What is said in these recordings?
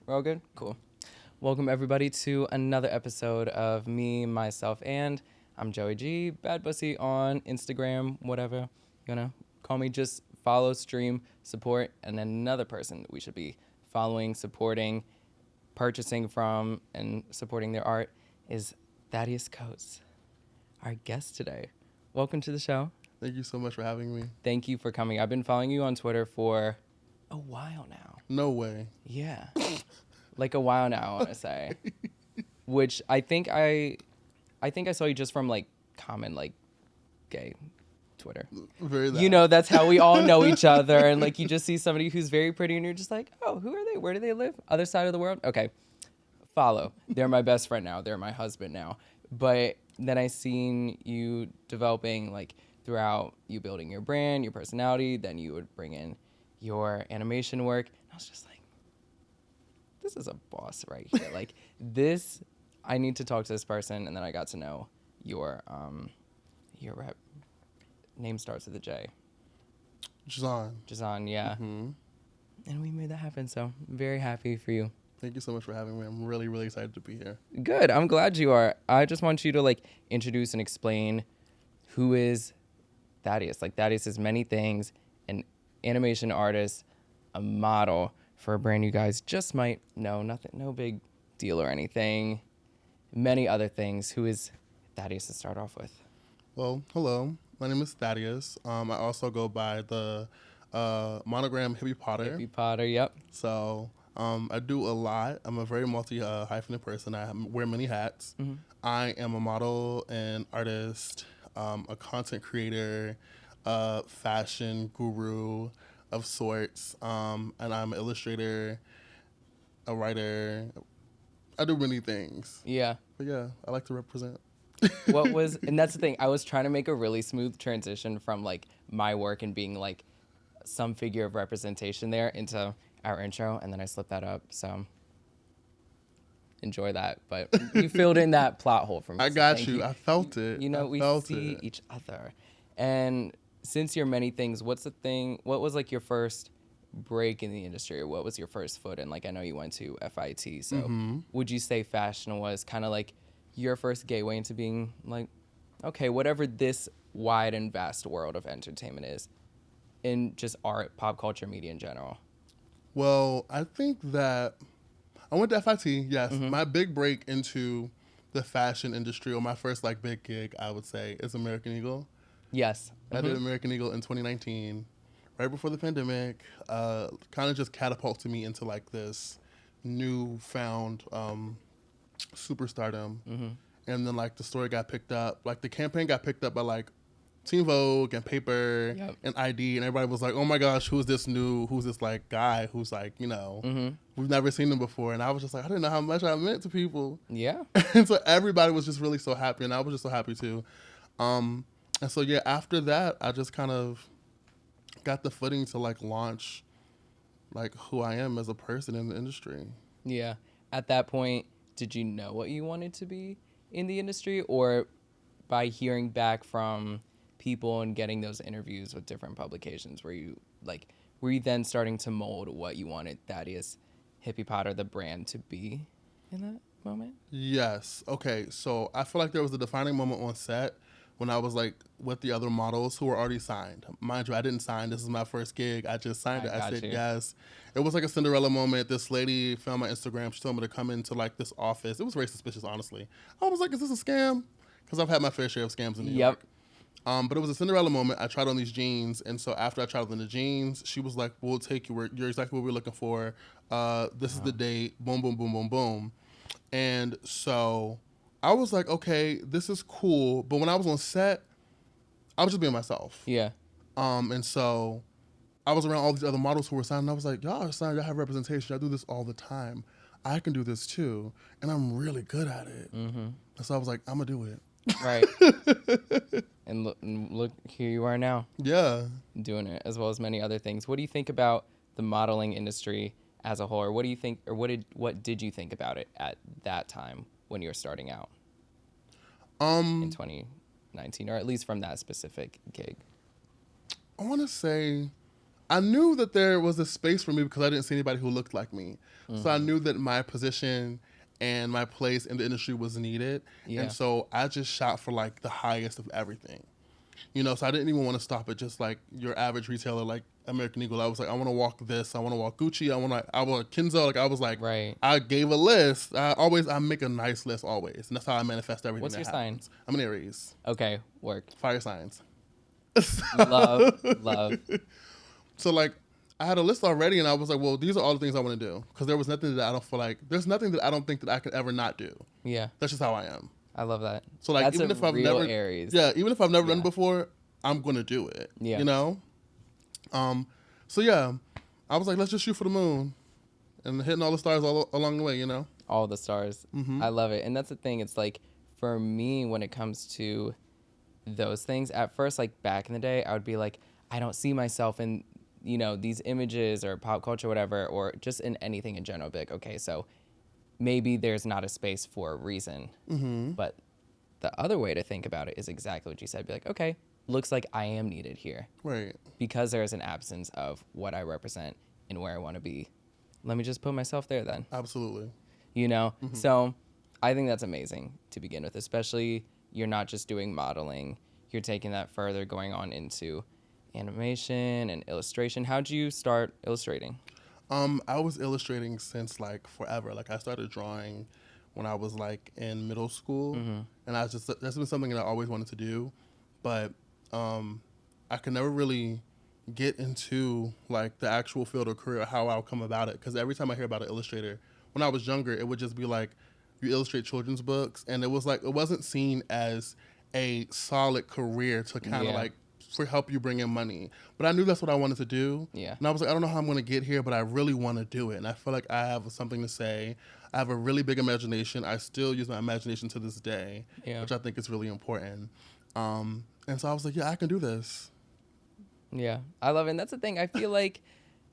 We're all good? Cool. Welcome, everybody, to another episode of Me, Myself, and I'm Joey G, Bad Bussy on Instagram, whatever. You wanna call me, just follow, stream, support, and then another person that we should be following, supporting, purchasing from, and supporting their art is Thaddeus Coates, our guest today. Welcome to the show. Thank you so much for having me. Thank you for coming. I've been following you on Twitter for a while now. No way. Yeah. Like a while now, I want to say. Which I think I saw you just from like common like gay Twitter. Very that. You know, that's how we all know each other, and like you just see somebody who's very pretty and you're just like, "Oh, who are they? Where do they live? Other side of the world?" Okay. Follow. They're my best friend now. They're my husband now. But then I seen you developing like throughout you building your brand, your personality, then you would bring in your animation work. I was just like, this is a boss right here. Like this, I need to talk to this person. And then I got to know your rep. Name starts with a J. Jazan, yeah. Mm-hmm. And we made that happen. So I'm very happy for you. Thank you so much for having me. I'm really, really excited to be here. Good. I'm glad you are. I just want you to like introduce and explain who is Thaddeus. Like Thaddeus is many things, an animation artist, a model for a brand you guys just might know. Nothing, no big deal or anything. Many other things. Who is Thaddeus to start off with? Well, hello. My name is Thaddeus. I also go by the monogram Hippie Potter. Hippie Potter, yep. So I do a lot. I'm a very multi-hyphenate person. I wear many hats. Mm-hmm. I am a model and artist, a content creator, fashion guru of sorts, and I'm an illustrator, a writer. I do many things. Yeah. But yeah, I like to represent. And that's the thing, I was trying to make a really smooth transition from like my work and being like some figure of representation there into our intro, and then I slipped that up, so enjoy that. But you filled in that plot hole for me. I so got thank you. I felt it. You know, we see each other. And since you're many things, what was like your first break in the industry, or what was your first foot in? Like I know you went to FIT, so would you say fashion was kind of like your first gateway into being like, okay, whatever this wide and vast world of entertainment is, in just art, pop culture, media in general? Well, I think that I went to FIT, yes. Mm-hmm. My big break into the fashion industry, or my first like big gig, I would say, is American Eagle. Yes. I did American Eagle in 2019, right before the pandemic. Kind of just catapulted me into like this newfound superstardom. Mm-hmm. And then like the story got picked up, like the campaign got picked up by like Teen Vogue and Paper and ID, and everybody was like, oh my gosh, who's this like guy who's like, you know, we've never seen him before. And I was just like, I didn't know how much I meant to people. Yeah. And so everybody was just really so happy, and I was just so happy too. And so yeah, after that, I just kind of got the footing to like launch like who I am as a person in the industry. Yeah. At that point, did you know what you wanted to be in the industry, or by hearing back from people and getting those interviews with different publications, were you then starting to mold what you wanted Thaddeus Hippie Potter, the brand, to be in that moment? Yes. Okay. So I feel like there was a defining moment on set when I was like with the other models who were already signed. Mind you, I didn't sign. This is my first gig. I just signed it. I said yes. It was like a Cinderella moment. This lady found my Instagram. She told me to come into like this office. It was very suspicious, honestly. I was like, is this a scam? Because I've had my fair share of scams in New York. But it was a Cinderella moment. I tried on these jeans, and so after I tried on the jeans, she was like, we'll take you. You're exactly what we're looking for. This is the date. Boom, boom, boom, boom, boom. And so I was like, okay, this is cool. But when I was on set, I was just being myself. Yeah. And so I was around all these other models who were signed, and I was like, y'all are signed, y'all have representation. I do this all the time. I can do this too, and I'm really good at it. Mm-hmm. And so I was like, I'm going to do it. Right. And look, here you are now. Yeah. Doing it, as well as many other things. What do you think about the modeling industry as a whole? Or what do you think, or what did you think about it at that time when you were starting out? In 2019, or at least from that specific gig? I want to say I knew that there was a space for me because I didn't see anybody who looked like me. Mm-hmm. So I knew that my position and my place in the industry was needed. Yeah. And so I just shot for like the highest of everything. You know, so I didn't even want to stop at just like your average retailer, like American Eagle. I was like, I want to walk this. I want to walk Gucci. I want Kenzo. Like I was like, right. I gave a list. I make a nice list always, and that's how I manifest everything. What's your sign? I'm an Aries. Okay, work. Fire signs. love. So like, I had a list already, and I was like, well, these are all the things I want to do because there was nothing that I don't feel like. There's nothing that I don't think that I could ever not do. Yeah, that's just how I am. I love that. So like, that's even if I've real never, Aries. Yeah, even if I've never done it before, I'm gonna do it. Yeah, you know. So yeah, I was like, let's just shoot for the moon, and hitting all the stars all along the way. You know, all the stars. Mm-hmm. I love it, and that's the thing. It's like for me, when it comes to those things, at first, like back in the day, I would be like, I don't see myself in, you know, these images or pop culture, whatever, or just in anything in general. Be like, okay, so maybe there's not a space for a reason. Mm-hmm. But the other way to think about it is exactly what you said. Be like, okay, looks like I am needed here. Right. Because there is an absence of what I represent and where I want to be. Let me just put myself there then. Absolutely. You know? Mm-hmm. So I think that's amazing to begin with, especially you're not just doing modeling. You're taking that further, going on into animation and illustration. How'd you start illustrating? I was illustrating since like forever. Like I started drawing when I was like in middle school, mm-hmm. and that's been something that I always wanted to do, but I could never really get into like the actual field or career, how I'll come about it. Because every time I hear about an illustrator, when I was younger, it would just be like you illustrate children's books, and it was like it wasn't seen as a solid career to kind of like for help you bring in money. But I knew that's what I wanted to do. Yeah. And I was like, I don't know how I'm going to get here, but I really want to do it. And I feel like I have something to say. I have a really big imagination. I still use my imagination to this day, which I think is really important. And so I was like, yeah, I can do this. Yeah, I love it. And that's the thing. I feel like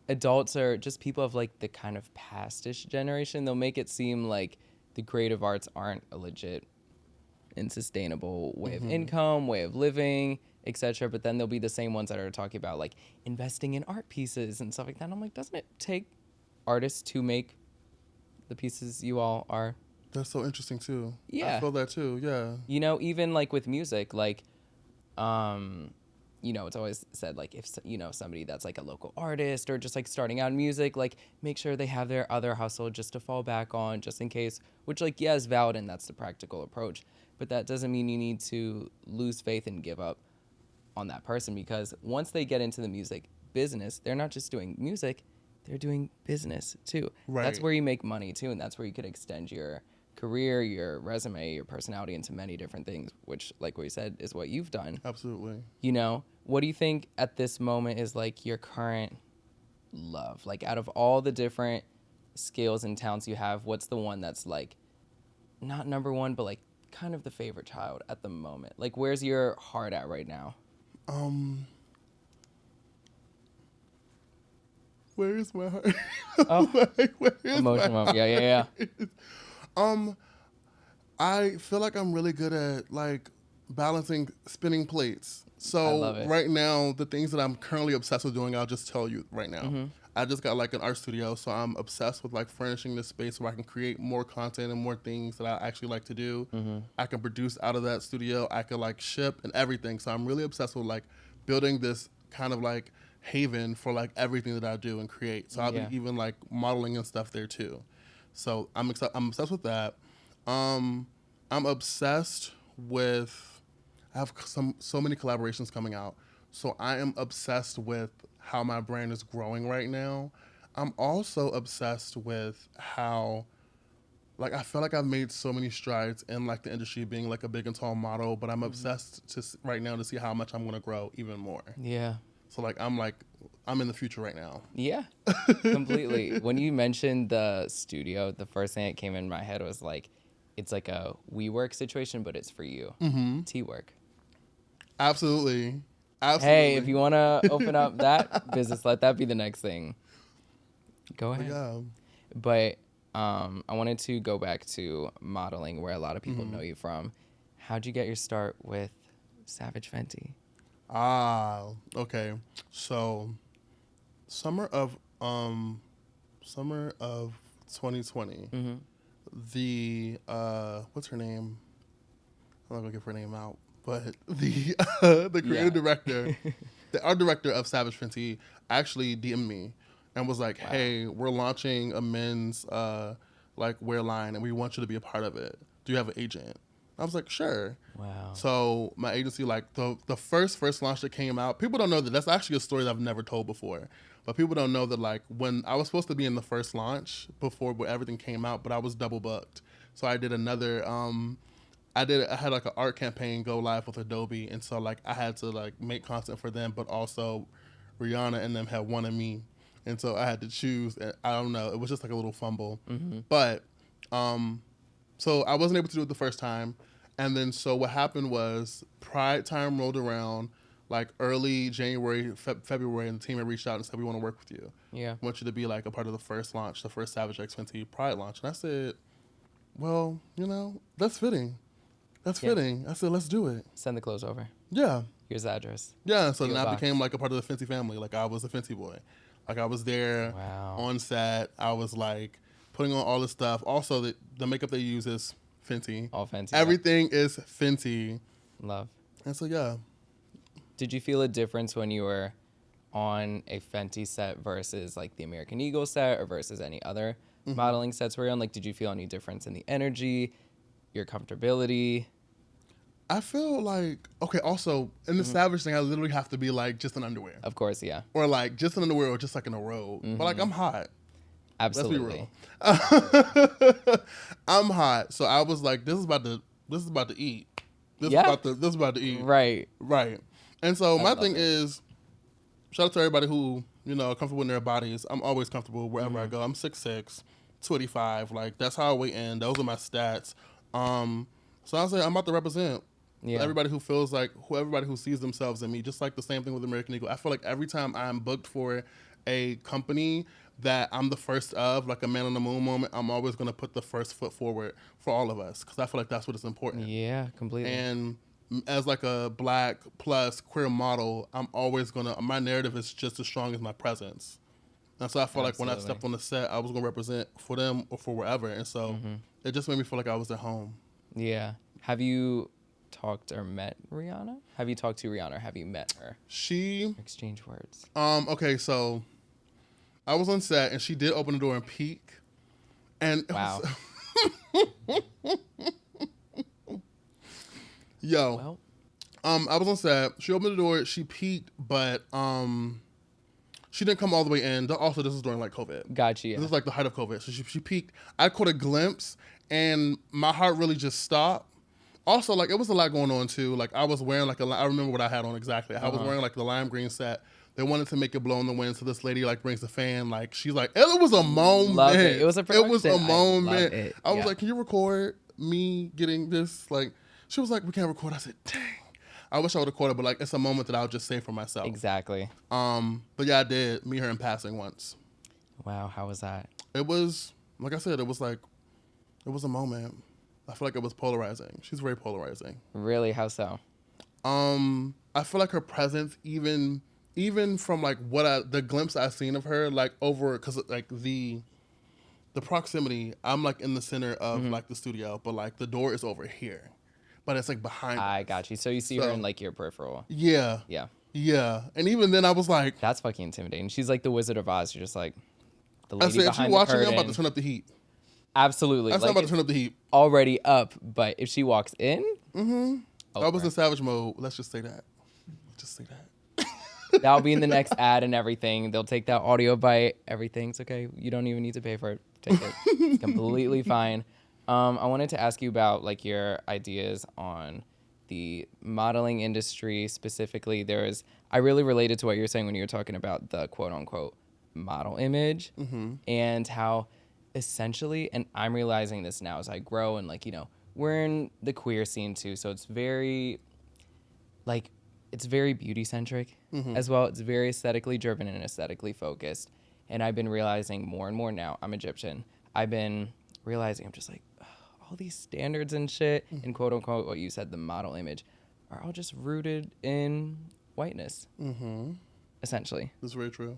adults are just people of like the kind of past-ish generation. They'll make it seem like the creative arts aren't a legit and sustainable way mm-hmm. of income, way of living, etc. But then there'll be the same ones that are talking about like investing in art pieces and stuff like that. And I'm like, doesn't it take artists to make the pieces you all are? That's so interesting too. Yeah. I feel that too. Yeah. You know, even like with music, like, you know, it's always said like if, you know, somebody that's like a local artist or just like starting out in music, like make sure they have their other hustle just to fall back on just in case, which like, yeah, is valid and that's the practical approach. But that doesn't mean you need to lose faith and give up on that person, because once they get into the music business, they're not just doing music, they're doing business too. Right. That's where you make money too, and that's where you could extend your career, your resume, your personality into many different things, which, like what you said, is what you've done. Absolutely. You know, what do you think at this moment is like your current love? Like out of all the different skills and talents you have, what's the one that's like not number one, but like kind of the favorite child at the moment? Like where's your heart at right now? Where is my heart? Oh, where is emotional moment. Yeah. I feel like I'm really good at like balancing spinning plates. So right now, the things that I'm currently obsessed with doing, I'll just tell you right now. Mm-hmm. I just got like an art studio, so I'm obsessed with like furnishing this space where I can create more content and more things that I actually like to do. Mm-hmm. I can produce out of that studio. I can like ship and everything. So I'm really obsessed with like building this kind of like haven for like everything that I do and create. So I'll be even like modeling and stuff there too. So I'm obsessed with that. I'm obsessed with, I have so many collaborations coming out. So I am obsessed with how my brand is growing right now. I'm also obsessed with how, like, I feel like I've made so many strides in like the industry being like a big and tall model, but I'm obsessed right now to see how much I'm going to grow even more. Yeah. So I'm in the future right now. Yeah, completely. When you mentioned the studio, the first thing that came in my head was like, it's like a WeWork situation, but it's for you. Mm-hmm. T-work. Absolutely. Hey, if you want to open up that business, let that be the next thing. Go ahead. Yeah. But I wanted to go back to modeling, where a lot of people know you from. How'd you get your start with Savage Fenty? Okay. So summer of 2020. Mm-hmm. The what's her name? I'm not gonna give her name out, but the creative director, the art director of Savage Fenty, actually DM'd me and was like, "Hey, we're launching a men's like wear line, and we want you to be a part of it. Do you have an agent?" I was like, "Sure." Wow. So my agency, like the first launch that came out, people don't know that that's actually a story that I've never told before. But people don't know that, like, when I was supposed to be in the first launch before everything came out, but I was double booked. So I did another, I had like an art campaign go live with Adobe. And so like I had to like make content for them, but also Rihanna and them had wanted me. And so I had to choose, and I don't know, it was just like a little fumble. Mm-hmm. But, so I wasn't able to do it the first time. And then so what happened was Pride time rolled around, like early January, February, and the team had reached out and said, "We want to work with you. Yeah. We want you to be like a part of the first launch, the first Savage X Fenty Pride launch." And I said, "Well, you know, that's fitting. That's fitting." I said, "Let's do it." Send the clothes over. Yeah. Here's the address. Yeah. So P.O. then I box. became like a part of the Fenty family. Like I was a Fenty boy. Like I was there on set. I was like putting on all the stuff. Also, the makeup they use is Fenty. All Fenty. Everything is Fenty. Love. And so, yeah. Did you feel a difference when you were on a Fenty set versus like the American Eagle set or versus any other modeling sets were you on? Like, did you feel any difference in the energy, your comfortability? I feel like, okay, also, in the Savage thing, I literally have to be like just in underwear. Of course, yeah. Or like just in underwear or just like in a robe. But like, I'm hot. Absolutely. Let's be real. I'm hot. So I was like, this is about to eat. This is about to eat. Right. Right. And so my thing is, shout out to everybody who, you know, are comfortable in their bodies. I'm always comfortable wherever I go. I'm 6'6", 285. Like, that's how I weigh in. Those are my stats. So I was like, I'm about to represent everybody who feels like, everybody who sees themselves in me. Just like the same thing with American Eagle. I feel like every time I'm booked for a company that I'm the first of, like a Man on the Moon moment, I'm always going to put the first foot forward for all of us. Because I feel like that's what is important. Yeah, completely. And as like a Black plus queer model, I'm always my narrative is just as strong as my presence. And so I feel like when I stepped on the set, I was going to represent for them or for wherever. And so it just made me feel like I was at home. Yeah. Have you talked or met Rihanna? Have you talked to Rihanna or have you met her? Exchange words. Okay, so I was on set and she did open the door and peek. And wow. Yo, I was on set. She opened the door. She peeked, but she didn't come all the way in. Also, this was during like COVID. Gotcha. Yeah. This is like the height of COVID. So she peeked. I caught a glimpse, and my heart really just stopped. Also, like it was a lot going on too. Like I was wearing I remember what I had on exactly. I was wearing like the lime green set. They wanted to make it blow in the wind, so this lady like brings the fan. Like she's like, it was a moment. Love it. It was a production. It was a moment. I was yeah. like, can you record me getting this? Like, she was like, we can't record. I said, dang. I wish I would have recorded, but like it's a moment that I'll just say for myself. Exactly. But yeah, I did meet her in passing once. Wow, how was that? It was, like I said, it was a moment. I feel like it was polarizing. She's very polarizing. Really? How so? I feel like her presence, even from like the glimpse I've seen of her, like over, cause like the proximity, I'm like in the center of like the studio, but like the door is over here, but it's like behind. I got you. So you see her in like your peripheral. Yeah. Yeah. Yeah. And even then I was like, that's fucking intimidating. She's like the Wizard of Oz. You're just like the I lady said, if behind you're watching the me, curtain. I'm about to turn up the heat. Absolutely. I'm about to turn up the heat. Already up, but if she walks in, I was in savage mode. Let's just say that. That'll be in the next ad and everything. They'll take that audio bite. Everything's okay. You don't even need to pay for it. Take it. It's completely fine. I wanted to ask you about like your ideas on the modeling industry specifically. I really related to what you were saying when you were talking about the quote unquote model image and how essentially, and I'm realizing this now as I grow and like, you know, we're in the queer scene too. So it's very like, it's very beauty centric as well. It's very aesthetically driven and aesthetically focused. And I've been realizing more and more now, I'm Egyptian. I've been realizing I'm just like, all these standards and shit and quote unquote, what you said, the model image are all just rooted in whiteness, essentially. That's very true.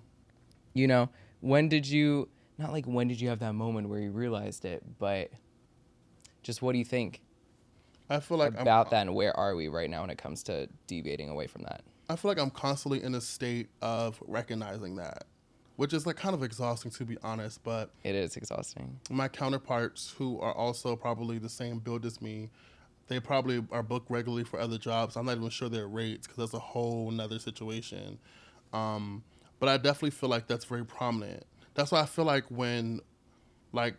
You know, when did you, not like when did you have that moment where you realized it, but just what do you think I feel like about that, and where are we right now when it comes to deviating away from that? I feel like I'm constantly in a state of recognizing that, which is like kind of exhausting, to be honest, but It is exhausting. my counterparts who are also probably the same build as me, they probably are booked regularly for other jobs. I'm not even sure their rates because that's a whole nother situation. But I definitely feel like that's very prominent. That's why I feel like when like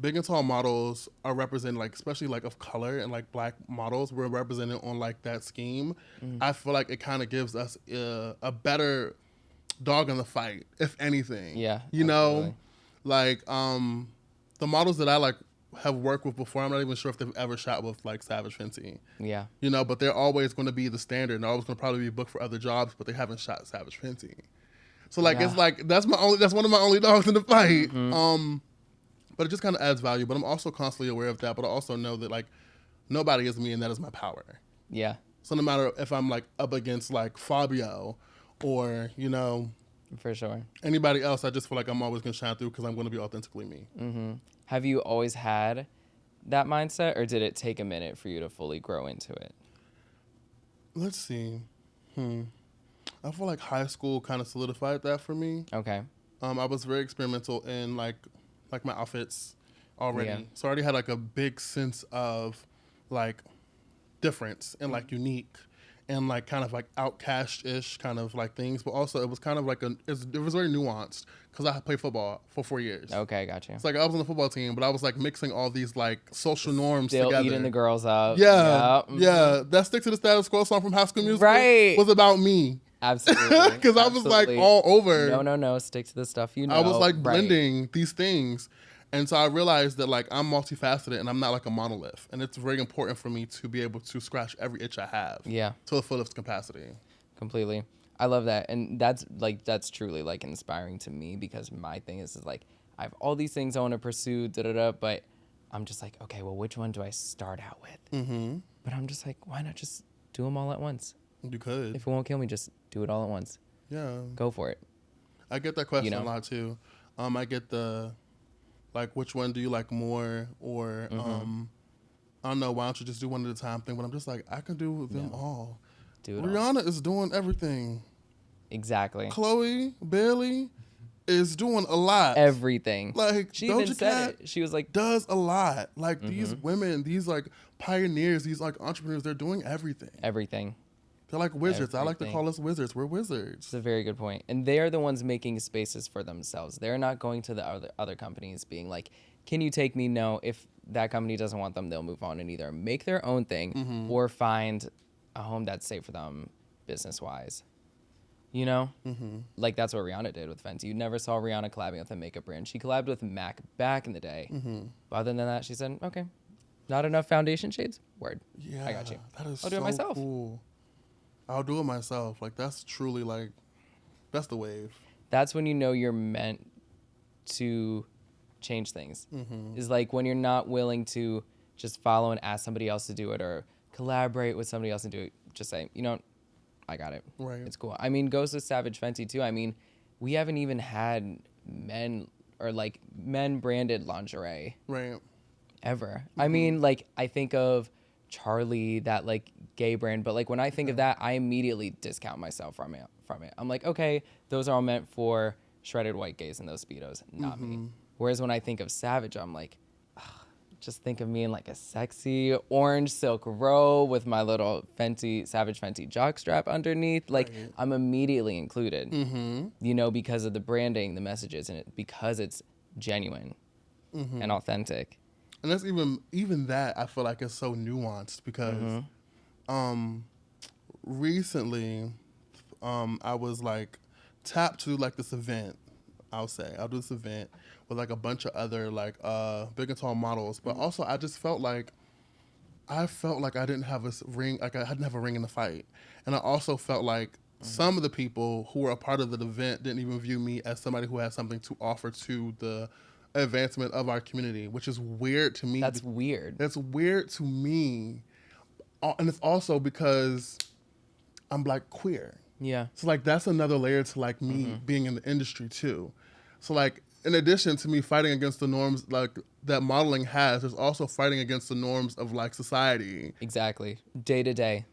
big and tall models are represented, like especially like of color and like black models were represented on like that scheme, I feel like it kind of gives us a better dog in the fight, if anything. Yeah, you absolutely. know, like the models that I like have worked with before, I'm not even sure if they've ever shot with like Savage Fenty. Yeah. You know, but they're always going to be the standard, and they're always going to probably be booked for other jobs, but they haven't shot Savage Fenty. So like it's like that's one of my only dogs in the fight. But it just kind of adds value. But I'm also constantly aware of that. But I also know that like nobody is me, and that is my power. Yeah. So no matter if I'm like up against like Fabio or, you know, For sure. anybody else, I just feel like I'm always going to shine through because I'm going to be authentically me. Have you always had that mindset, or did it take a minute for you to fully grow into it? Let's see. I feel like high school kind of solidified that for me. Okay. I was very experimental in like my outfits already. Yeah. So I already had like a big sense of like difference and like unique and like kind of like outcast-ish kind of like things. But also it was kind of like it was very nuanced because I played football for 4 years. Okay, gotcha. It's like I was on the football team, but I was like mixing all these like social norms Still together. eating the girls up. Yeah, Yep. yeah. That Stick to the Status Quo song from High School Musical Right. was about me. Absolutely. Because I was like all over. No. Stick to the stuff you know. I was like Right. blending these things. And so I realized that like I'm multifaceted and I'm not like a monolith. And it's very important for me to be able to scratch every itch I have. Yeah. To the fullest capacity. Completely. I love that. And that's truly like inspiring to me, because my thing is like I have all these things I want to pursue, but I'm just like, okay, well, which one do I start out with? But I'm just like, why not just do them all at once? You could. If it won't kill me, just do it all at once. Yeah. Go for it. I get that question You know? a lot too. I get the like, which one do you like more? Or I don't know, why don't you just do one at a time thing? But I'm just like, I can do them all. Do it all. Rihanna is doing everything. Exactly. Chloe Bailey is doing a lot. Everything. Like She Doja even said Cat it. She was like, does a lot. Like these women, these like pioneers, these like entrepreneurs, they're doing everything. everything. They're like wizards. I like to Everything. call us wizards. We're wizards. It's a very good point. And they are the ones making spaces for themselves. They're not going to the other companies being like, can you take me? No. If that company doesn't want them, they'll move on and either make their own thing or find a home that's safe for them business-wise. You know? Like that's what Rihanna did with Fenty. You never saw Rihanna collabing with a makeup brand. She collabed with MAC back in the day. But other than that, she said, okay, not enough foundation shades? Word. Yeah, I got you. That is I'll do it so myself. cool. I'll do it myself. Like that's truly like, that's the wave. That's when you know you're meant to change things. Is like when you're not willing to just follow and ask somebody else to do it or collaborate with somebody else and do it. Just say, you know, I got it. Right. It's cool. I mean, goes to Savage Fenty too. I mean, we haven't even had men branded lingerie Right. ever. I mean, like I think of Charlie, that like gay brand, but like when I think of that, I immediately discount myself from it. I'm like, okay, those are all meant for shredded white gays in those Speedos, not me. Whereas when I think of Savage, I'm like, just think of me in like a sexy orange silk robe with my little Savage Fenty jockstrap underneath. Like I'm immediately included, you know, because of the branding, the messages, and because it's genuine and authentic. And that's even that I feel like is so nuanced because recently I was like tapped to like this event. I'll do this event with like a bunch of other like big and tall models, but also I just felt like I didn't have a ring, like I didn't have a ring in the fight, and I also felt like some of the people who were a part of the event didn't even view me as somebody who had something to offer to the advancement of our community, which is weird to me. That's weird. That's weird to me, and it's also because I'm Black queer. Yeah. So like that's another layer to like me being in the industry too. So like in addition to me fighting against the norms like that modeling has, there's also fighting against the norms of like society. Exactly. Day to day.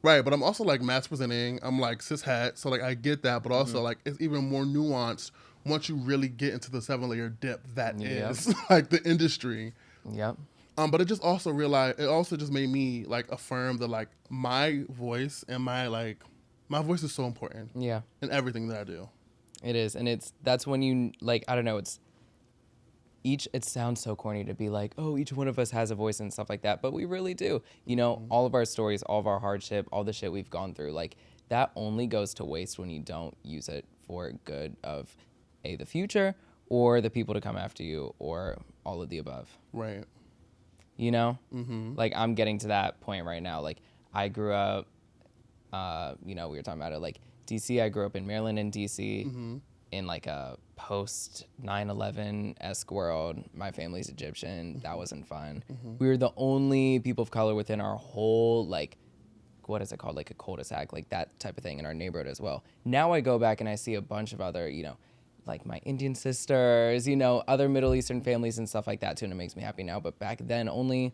Right, but I'm also like mass presenting. I'm like cis het, so like I get that, but also like it's even more nuanced once you really get into the 7-layer dip that is like the industry. Yep. But it just also realized it also just made me like affirm that like my voice and my voice is so important. Yeah. In everything that I do. It is, and that's when you like I don't know, it sounds so corny to be like, oh, each one of us has a voice and stuff like that, but we really do. You know, all of our stories, all of our hardship, all the shit we've gone through, like that only goes to waste when you don't use it for good of the future or the people to come after you or all of the above. Right. You know? Like I'm getting to that point right now. Like I grew up, we were talking about it, like DC, I grew up in Maryland and DC in like a post 9/11-esque world. My family's Egyptian. That wasn't fun. We were the only people of color within our whole, like, what is it called? Like a cul-de-sac, like that type of thing in our neighborhood as well. Now I go back and I see a bunch of other, like my Indian sisters, other Middle Eastern families and stuff like that too, and it makes me happy now. But back then, only,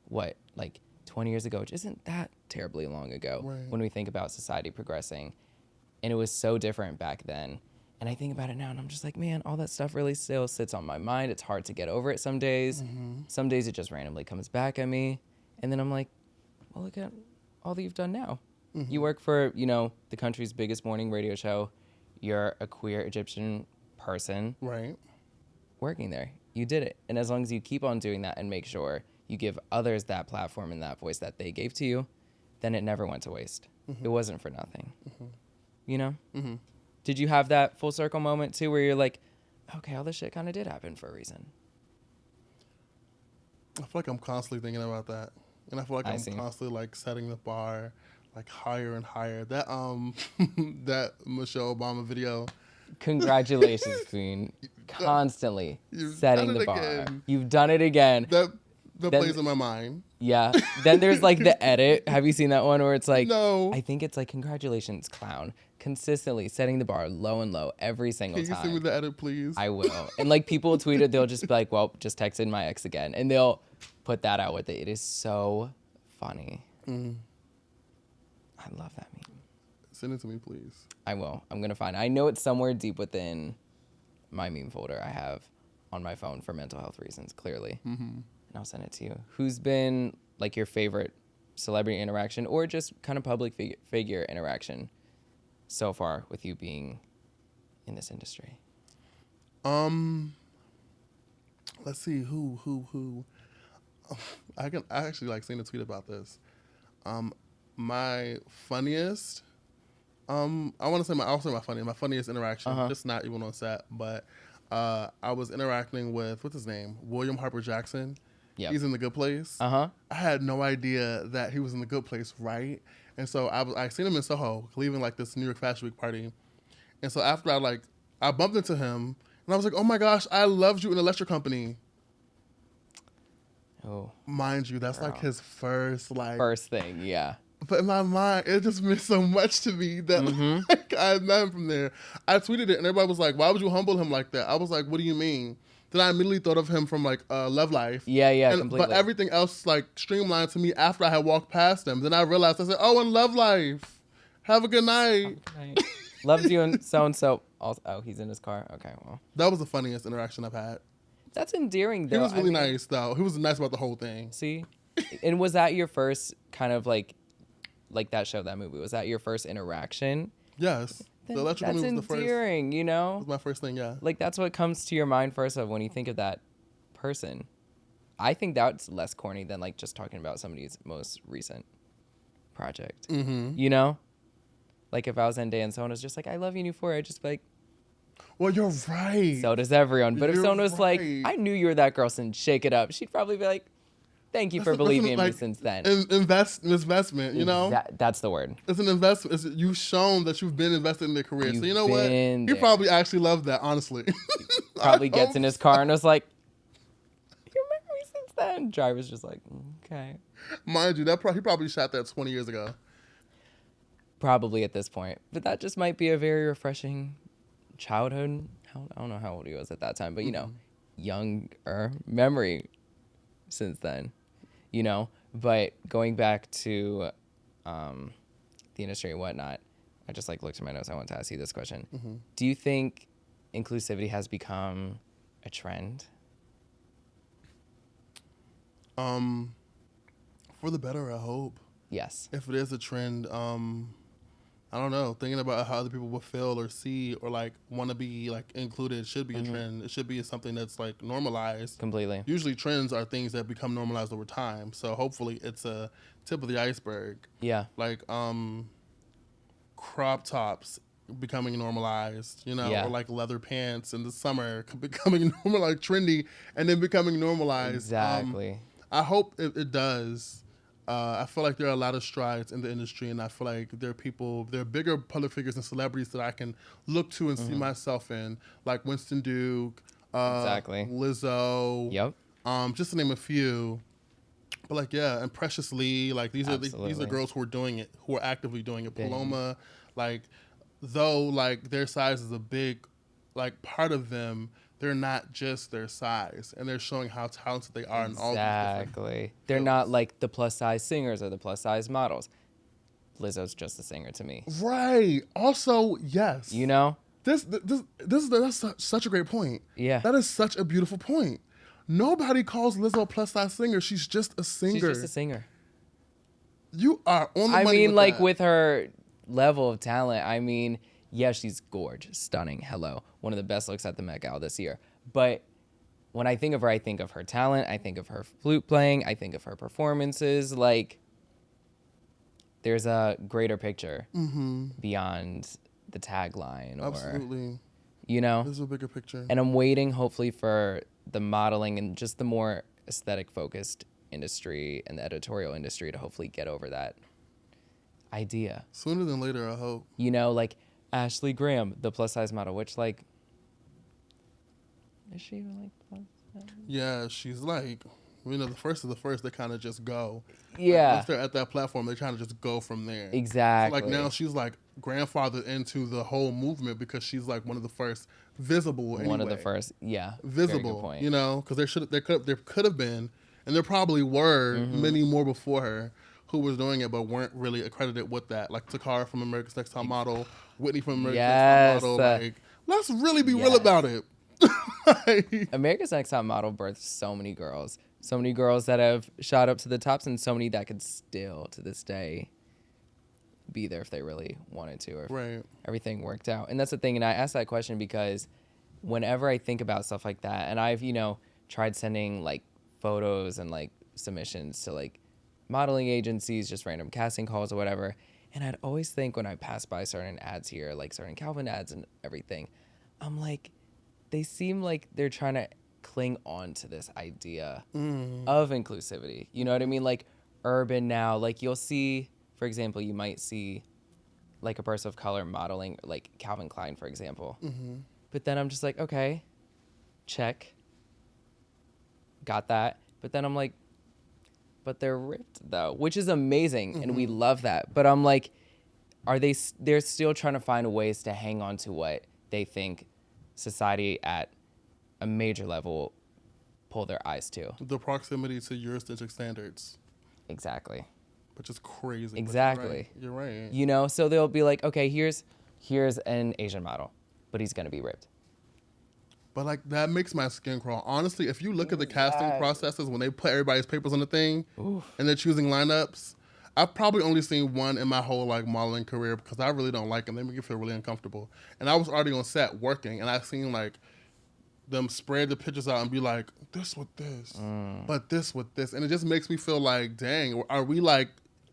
20 years ago, which isn't that terribly long ago when we think about society progressing. And it was so different back then. And I think about it now and I'm just like, man, all that stuff really still sits on my mind. It's hard to get over it some days. Some days it just randomly comes back at me. And then I'm like, well, look at all that you've done now. You work for, the country's biggest morning radio show. You're a queer Egyptian person. Right. Working there. You did it. And as long as you keep on doing that and make sure you give others that platform and that voice that they gave to you, then it never went to waste. It wasn't for nothing. Did you have that full circle moment too where you're like, okay, all this shit kind of did happen for a reason? I feel like I'm constantly thinking about that. And I feel like I'm constantly like setting the bar like higher and higher. That that Michelle Obama video. Congratulations, Queen. Constantly setting the bar. Again. You've done it again. That plays in my mind. Yeah. Then there's like the edit. Have you seen that one where it's like, no. I think it's like, congratulations, clown. Consistently setting the bar low and low every single time. Can you send me the edit, please? I will. And like people will tweet it, they'll just be like, well, just texted my ex again. And they'll put that out with it. It is so funny. I love that meme. Send it to me, please. I will. I'm going to find it. I know it's somewhere deep within my meme folder I have on my phone for mental health reasons, clearly. And I'll send it to you. Who's been like your favorite celebrity interaction or just kind of public figure interaction so far with you being in this industry? Let's see who. I actually like seeing a tweet about this. My funniest. I'll say my funniest interaction. Just not even on set, but I was interacting with what's his name, William Harper Jackson. Yeah, he's in The Good Place. I had no idea that he was in The Good Place, right? And so I seen him in Soho, leaving like this New York Fashion Week party. And so after I bumped into him, and I was like, oh my gosh, I loved you in Electric Company. Oh, mind you, that's like his first thing, yeah. But in my mind, it just meant so much to me that like, I met him from there. I tweeted it, and everybody was like, why would you humble him like that? I was like, what do you mean? Then I immediately thought of him from like Love Life. Yeah, completely. But everything else like streamlined to me after I had walked past him. Then I realized, I said, oh, in Love Life. Have a good night. Loves you and so-and-so. Oh, he's in his car? Okay, well. That was the funniest interaction I've had. That's endearing, though. He was really nice, though. He was nice about the whole thing. See? And was that your first kind of like that show, that movie? Was that your first interaction? Yes. The Electric That's movie was the first. Endearing, you know? It was my first thing, yeah. Like, that's what comes to your mind first of when you think of that person. I think that's less corny than, like, just talking about somebody's most recent project. You know? Like, if I was Zendaya and someone was just like, I love you, Euphoria, I'd just be like, well, you're right. So does everyone. But if someone was like, I knew you were that girl, and shake it up, she'd probably be like, thank you for believing in me since then. Investment, you know? That's the word. It's an investment. You've shown that you've been invested in their career. So you know what? He probably actually loved that, honestly. Probably gets in his car and was like, you remember me since then? Driver's just like, okay. Mind you, he probably shot that 20 years ago. probably at this point. But that just might be a very refreshing childhood. I don't know how old he was at that time, but you know, younger memory since then, you know. But going back to the industry and whatnot, I just like looked at my notes. I want to ask you this question. Do you think inclusivity has become a trend? For the better, I hope. Yes. If it is a trend, I don't know. Thinking about how other people will feel or see or like want to be like included should be a trend. It should be something that's like normalized. Completely. Usually trends are things that become normalized over time. So hopefully it's a tip of the iceberg. Yeah. Like crop tops becoming normalized, you know, or like leather pants in the summer becoming normal, like trendy, and then becoming normalized. Exactly. I hope it does. I feel like there are a lot of strides in the industry, and I feel like there are bigger public figures and celebrities that I can look to and see myself in, like Winston Duke, Exactly. Lizzo, Yep. just to name a few. But like, yeah, and Precious Lee, like these are girls who are doing it, who are actively doing it. Paloma, like, though like their size is a big, like part of them, they're not just their size, and they're showing how talented they are in all these different Exactly. They're not like the plus size singers or the plus size models. Lizzo's just a singer to me. Right. Also, yes. You know? That's such a great point. Yeah. That is such a beautiful point. Nobody calls Lizzo a plus size singer. She's just a singer. She's just a singer. You are on the money. I mean, with like that. with her level of talent, I mean, yeah, she's gorgeous, stunning. Hello. One of the best looks at the Met Gala this year. But when I think of her, I think of her talent. I think of her flute playing. I think of her performances. Like, there's a greater picture beyond the tagline. Absolutely. You know? There's a bigger picture. And I'm waiting, hopefully, for the modeling and just the more aesthetic-focused industry and the editorial industry to hopefully get over that idea. Sooner than later, I hope. You know, like Ashley Graham, the plus-size model, which, like, is she even, like, plus-size? Yeah, she's like, you know, the first of the first, they kind of just go. Yeah. Like, once they're at that platform, they're trying to just go from there. Exactly. So, like, now she's, like, grandfathered into the whole movement because she's, like, one of the first visible anyway. One of the first, yeah. Visible, Very good point. you know, because there could have been, and there probably were many more before her who was doing it but weren't really accredited with that. Like Takara from America's Next Top Model, Whitney from America's Next Top Model. Like, let's really be real about it. America's Next Top Model birthed so many girls. So many girls that have shot up to the tops and so many that could still, to this day, be there if they really wanted to or if everything worked out. And that's the thing. And I asked that question because whenever I think about stuff like that, and I've, you know, tried sending, like, photos and, like, submissions to, like, modeling agencies, just random casting calls or whatever. And I'd always think when I pass by certain ads here, like certain Calvin ads and everything, I'm like, they seem like they're trying to cling on to this idea of inclusivity. You know what I mean? Like urban now, like you'll see, for example, you might see like a person of color modeling, like Calvin Klein, for example. But then I'm just like, okay, check. Got that. But then I'm like, but they're ripped though, which is amazing. And we love that. But I'm like, they're still trying to find ways to hang on to what they think society at a major level pull their eyes to. The proximity to Eurocentric standards. Exactly. Which is crazy. Exactly. You're right. You know, so they'll be like, okay, here's an Asian model, but he's going to be ripped. But like that makes my skin crawl. Honestly, if you look at the casting processes when they put everybody's papers on the thing and they're choosing lineups, I've probably only seen one in my whole like modeling career because I really don't like them. They make me feel really uncomfortable. And I was already on set working and I've seen like them spread the pictures out and be like, this with this, but this with this. And it just makes me feel like, dang, are we like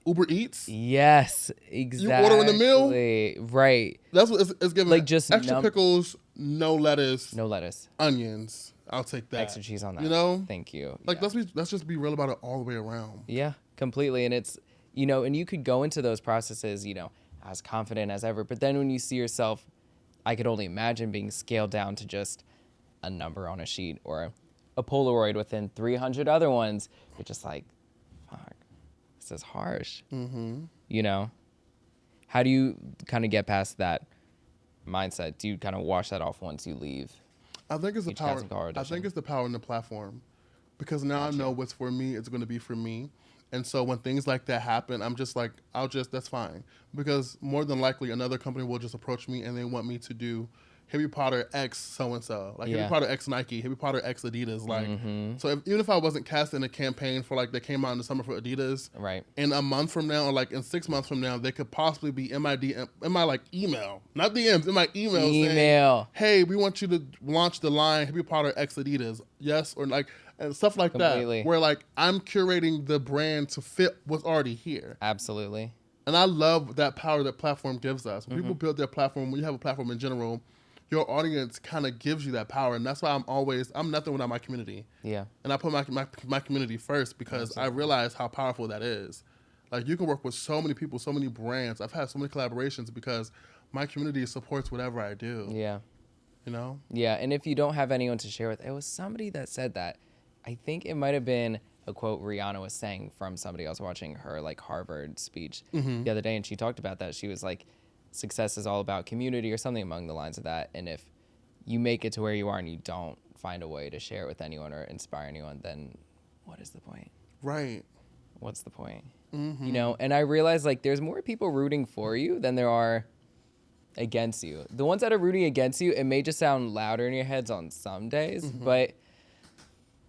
Uber Eats? Yes, exactly. You ordering the meal? Right. That's what it's giving. Like just extra pickles, no lettuce. No lettuce. Onions. I'll take that. Extra cheese on that. You know? Thank you. Like let's just be real about it all the way around. Yeah, completely. And it's, you know, and you could go into those processes, you know, as confident as ever. But then when you see yourself, I could only imagine being scaled down to just a number on a sheet or a Polaroid within 300 other ones. You're just like, fuck, this is harsh. You know? How do you kind of get past that mindset? Do you kind of wash that off once you leave? I think it's the power. I think it's the power in the platform, because now I know what's for me is going to be for me. And so when things like that happen, I'm just like, that's fine. Because more than likely another company will just approach me and they want me to do Harry Potter X so-and-so. Like Harry Potter X Nike, Harry Potter X Adidas. Like, so even if I wasn't cast in a campaign for like that came out in the summer for Adidas, right? In a month from now or like in 6 months from now, they could possibly be in my like email, not DMs, in my email saying, hey, we want you to launch the line Harry Potter X Adidas. Yes, or like, and stuff like that, where like I'm curating the brand to fit what's already here. Absolutely. And I love that power that platform gives us. When people build their platform, when you have a platform in general, your audience kind of gives you that power. And that's why I'm nothing without my community. Yeah. And I put my community first because I realize how powerful that is. Like, you can work with so many people, so many brands. I've had so many collaborations because my community supports whatever I do. Yeah. You know? Yeah. And if you don't have anyone to share with, it was somebody that said that. I think it might have been a quote Rihanna was saying from somebody. I was watching her like Harvard speech the other day, and she talked about that. She was like, success is all about community or something along the lines of that. And if you make it to where you are and you don't find a way to share it with anyone or inspire anyone, then what is the point? Right. What's the point? You know, and I realize like there's more people rooting for you than there are against you. The ones that are rooting against you, it may just sound louder in your heads on some days, but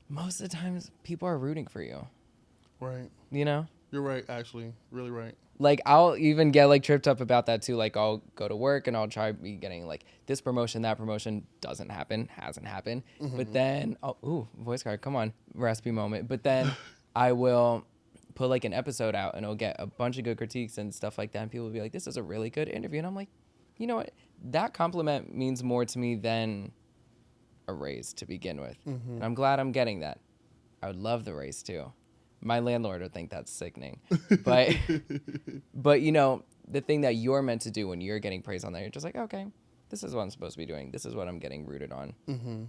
most of the times, people are rooting for you. Right. You know? You're right, actually. Really right. Like, I'll even get, like, tripped up about that, too. Like, I'll go to work, and I'll try be getting, like, this promotion, that promotion. Doesn't happen. Hasn't happened. But then, voice card. Come on. Raspy moment. But then I will put, like, an episode out, and it'll get a bunch of good critiques and stuff like that. And people will be like, this is a really good interview. And I'm like, you know what? That compliment means more to me than a raise to begin with. And I'm glad I'm getting that. I would love the raise too. My landlord would think that's sickening. But you know, the thing that you're meant to do when you're getting praise on that, you're just like, okay, this is what I'm supposed to be doing. This is what I'm getting rooted on.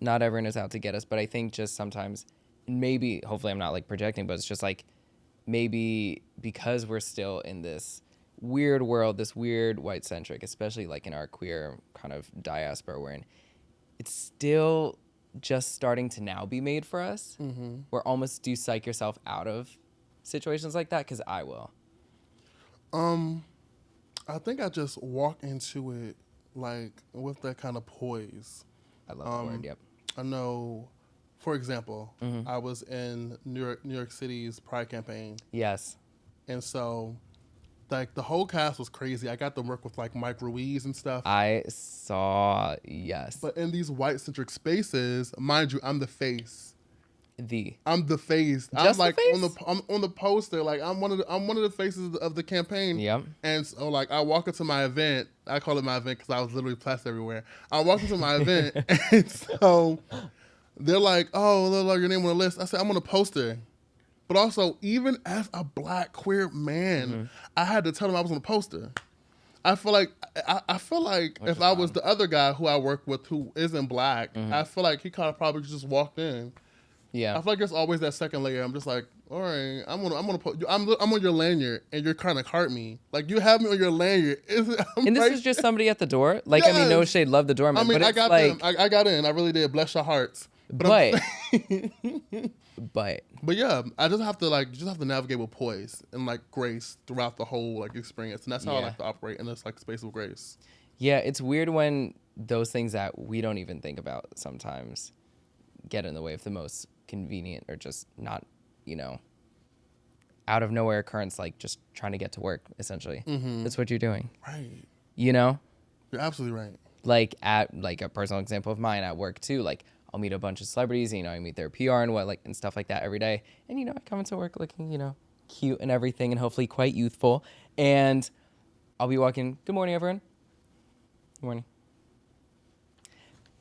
Not everyone is out to get us, but I think just sometimes, maybe, hopefully I'm not like projecting, but it's just like, maybe because we're still in this weird world, this weird white centric, especially like in our queer kind of diaspora we're in, it's still just starting to now be made for us. Where almost do you psych yourself out of situations like that? Because I will. I think I just walk into it like with that kind of poise. I love the word. Yep. I know. For example, I was in New York City's Pride campaign. Yes. And so, like, the whole cast was crazy. I got to work with, like, Mike Ruiz and stuff. I saw, yes. But in these white-centric spaces, mind you, I'm the face. I'm the face. Just I'm like the face? I'm on the poster. Like, I'm one of the faces of the campaign. Yep. And so, like, I walk into my event. I call it my event because I was literally plastered everywhere. I walk into my event, and so they're like, "Oh, look, your name on the list." I said, "I'm on a poster." But also, even as a Black queer man, I had to tell them I was on a poster. I feel like if I was the other guy who I work with who isn't Black, I feel like he kind of probably just walked in. Yeah. I feel like there's always that second layer. I'm just like, all right, I'm on your lanyard, and you're trying to cart me. Like, you have me on your lanyard. And this is just somebody at the door? Like, yes. I mean, no shade, love the doorman. I mean, but I got like, them. I got in. I really did. Bless your hearts. But yeah, I just have to navigate with poise and like grace throughout the whole like experience, and that's how I like to operate in this like space of grace. Yeah, it's weird when those things that we don't even think about sometimes get in the way of the most convenient or just not, you know, out of nowhere occurrence, like just trying to get to work. Essentially, that's what you're doing, right? You know, you're absolutely right. Like at like a personal example of mine at work too, like. I'll meet a bunch of celebrities, you know, I meet their PR and stuff like that every day. And, you know, I come into work looking, you know, cute and everything and hopefully quite youthful. And I'll be walking, good morning, everyone. Good morning.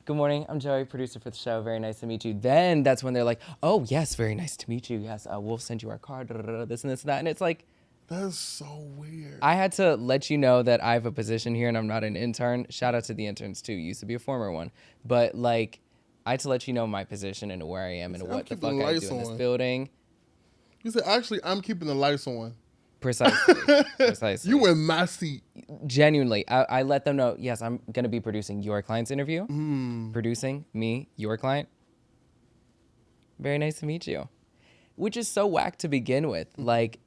Good morning. I'm Joey, producer for the show. Very nice to meet you. Then that's when they're like, oh, yes, very nice to meet you. Yes, we'll send you our card, this and this and that. And it's like. That's so weird. I had to let you know that I have a position here and I'm not an intern. Shout out to the interns, too. Used to be a former one. But, like. I had to let you know my position and where I am and what the fuck I do in this building. You said, actually, I'm keeping the lights on. Precisely. You were in my seat. Genuinely, I let them know, yes, I'm going to be producing your client's interview. Producing me, your client. Very nice to meet you. Which is so whack to begin with. Like,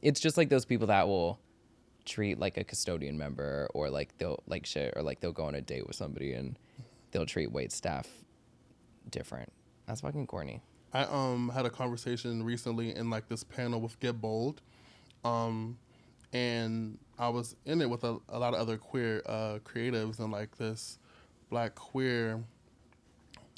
it's just like those people that will treat like a custodian member, or like they'll like shit, or like they'll go on a date with somebody and they'll treat wait staff different. That's fucking corny. I had a conversation recently in like this panel with Get Bold, and I was in it with a lot of other queer creatives, and like this black queer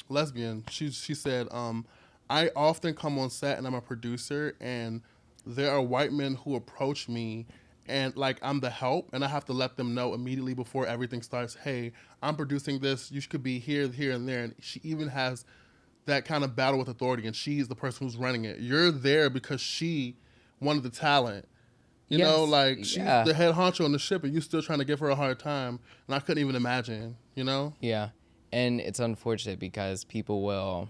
lesbian. She said, I often come on set and I'm a producer, and there are white men who approach me, and like I'm the help, and I have to let them know immediately before everything starts, hey, I'm producing this, you could be here, here, and there. And she even has that kind of battle with authority, and she's the person who's running it. You're there because she wanted the talent. You know, like she's the head honcho on the ship, and you still trying to give her a hard time. And I couldn't even imagine, you know? Yeah. And it's unfortunate because people will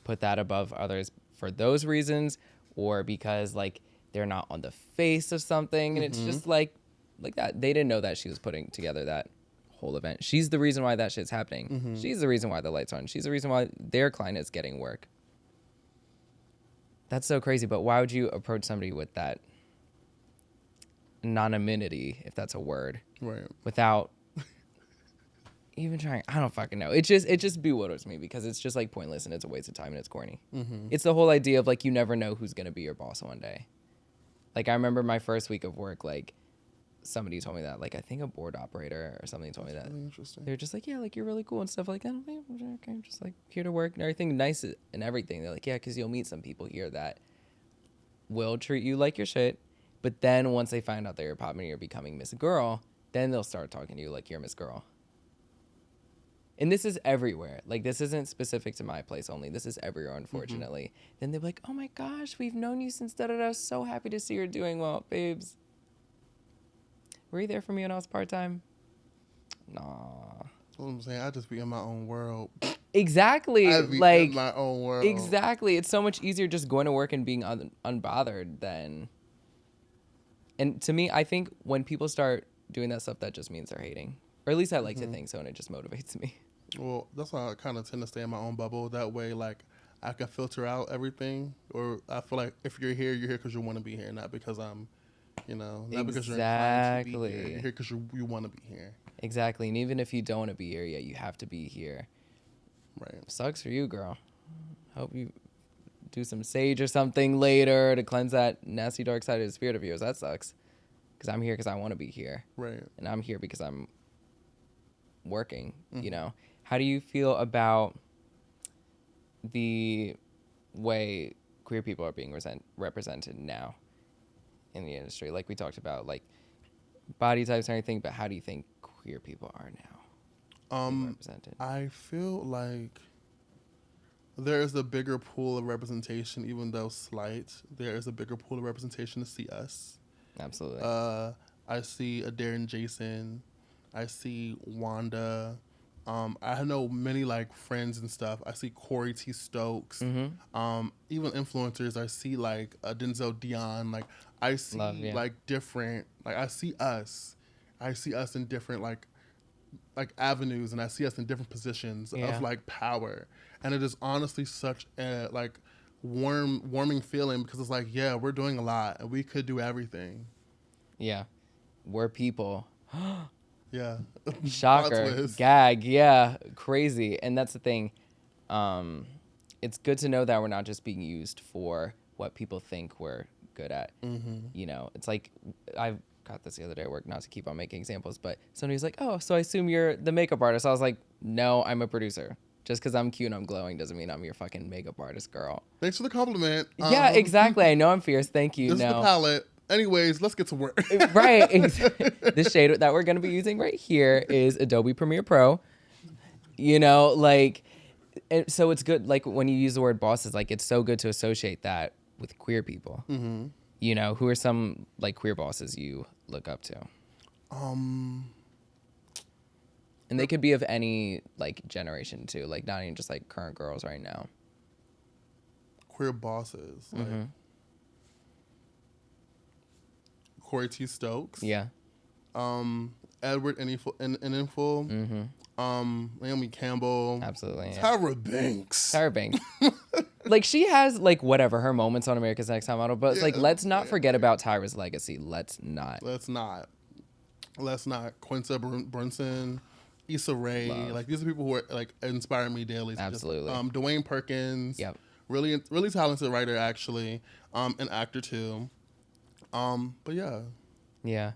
put that above others for those reasons, or because like they're not on the face of something. And it's just like that. They didn't know that she was putting together that whole event. She's the reason why that shit's happening. She's the reason why the light's on. She's the reason why their client is getting work. That's so crazy. But why would you approach somebody with that anonymity, if that's a word, right, without even trying? I don't fucking know. It just bewilders me, because it's just like pointless, and it's a waste of time, and it's corny. It's the whole idea of like, you never know who's gonna be your boss one day. Like, I remember my first week of work, like somebody told me that, like I think a board operator or something told me that. really interesting. They're just like, yeah, like you're really cool and stuff like that. I'm like, okay, I'm just like here to work and everything nice and everything. They're like, yeah, because you'll meet some people here that will treat you like your shit, but then once they find out that you're popping and you're becoming Miss Girl, then they'll start talking to you like you're Miss Girl. And this is everywhere. Like, this isn't specific to my place only. This is everywhere, unfortunately. Then they're like, oh my gosh, we've known you since da-da-da. So happy to see you're doing well, babes. Were you there for me when I was part-time? Nah. What I'm saying, I just be in my own world. Exactly. I be like, in my own world. Exactly. It's so much easier just going to work and being unbothered than... And to me, I think when people start doing that stuff, that just means they're hating. Or at least I like to think so, and it just motivates me. Well, that's why I kind of tend to stay in my own bubble. That way, like, I can filter out everything. Or I feel like if you're here because you want to be here, not because I'm, you know, not because you're inclined to be here. You're here because you want to be here. Exactly. And even if you don't want to be here yet, you have to be here. Right. Sucks for you, girl. Hope you do some sage or something later to cleanse that nasty dark side of the spirit of yours. That sucks. Because I'm here because I want to be here. Right. And I'm here because I'm working, you know. How do you feel about the way queer people are being represented now in the industry? Like we talked about, like body types and everything, but how do you think queer people are now being represented? I feel like there is a bigger pool of representation, even though slight. There is a bigger pool of representation to see us. Absolutely. I see Adair and Jason. I see Wanda. I know many like friends and stuff. I see Corey T. Stokes. Even influencers. I see like Denzel Dion. Like I see like different. Like I see us. I see us in different like avenues, and I see us in different positions of like power. And it is honestly such a like warming feeling, because it's like, yeah, we're doing a lot, and we could do everything. Yeah, we're people. Yeah. Shocker. Gag. Yeah. Crazy. And that's the thing. It's good to know that we're not just being used for what people think we're good at. You know, it's like, I got this the other day at work, not to keep on making examples, but somebody was like, oh, so I assume you're the makeup artist. I was like, no, I'm a producer. Just because I'm cute and I'm glowing doesn't mean I'm your fucking makeup artist, girl. Thanks for the compliment. Yeah, exactly. I know I'm fierce. Thank you. This is the palette. Anyways, let's get to work. Right. The shade that we're going to be using right here is Adobe Premiere Pro. You know, like, and so it's good. Like when you use the word bosses, like it's so good to associate that with queer people. You know, who are some like queer bosses you look up to? And they could be of any like generation too, like not even just like current girls right now. Queer bosses. Like, Corey T. Stokes. Yeah. Edward Enninful. Naomi Campbell. Absolutely. Tyra Banks. Tyra Banks. Like, she has, like, whatever, her moments on America's Next Top Model, but it's like, let's not forget about Tyra's legacy. Let's not. Quinta Brunson, Issa Rae. Love. Like, these are people who are, like, inspire me daily. Absolutely. Just, Dwayne Perkins. Yep. Really, really talented writer, actually. An actor, too. But, yeah. Yeah.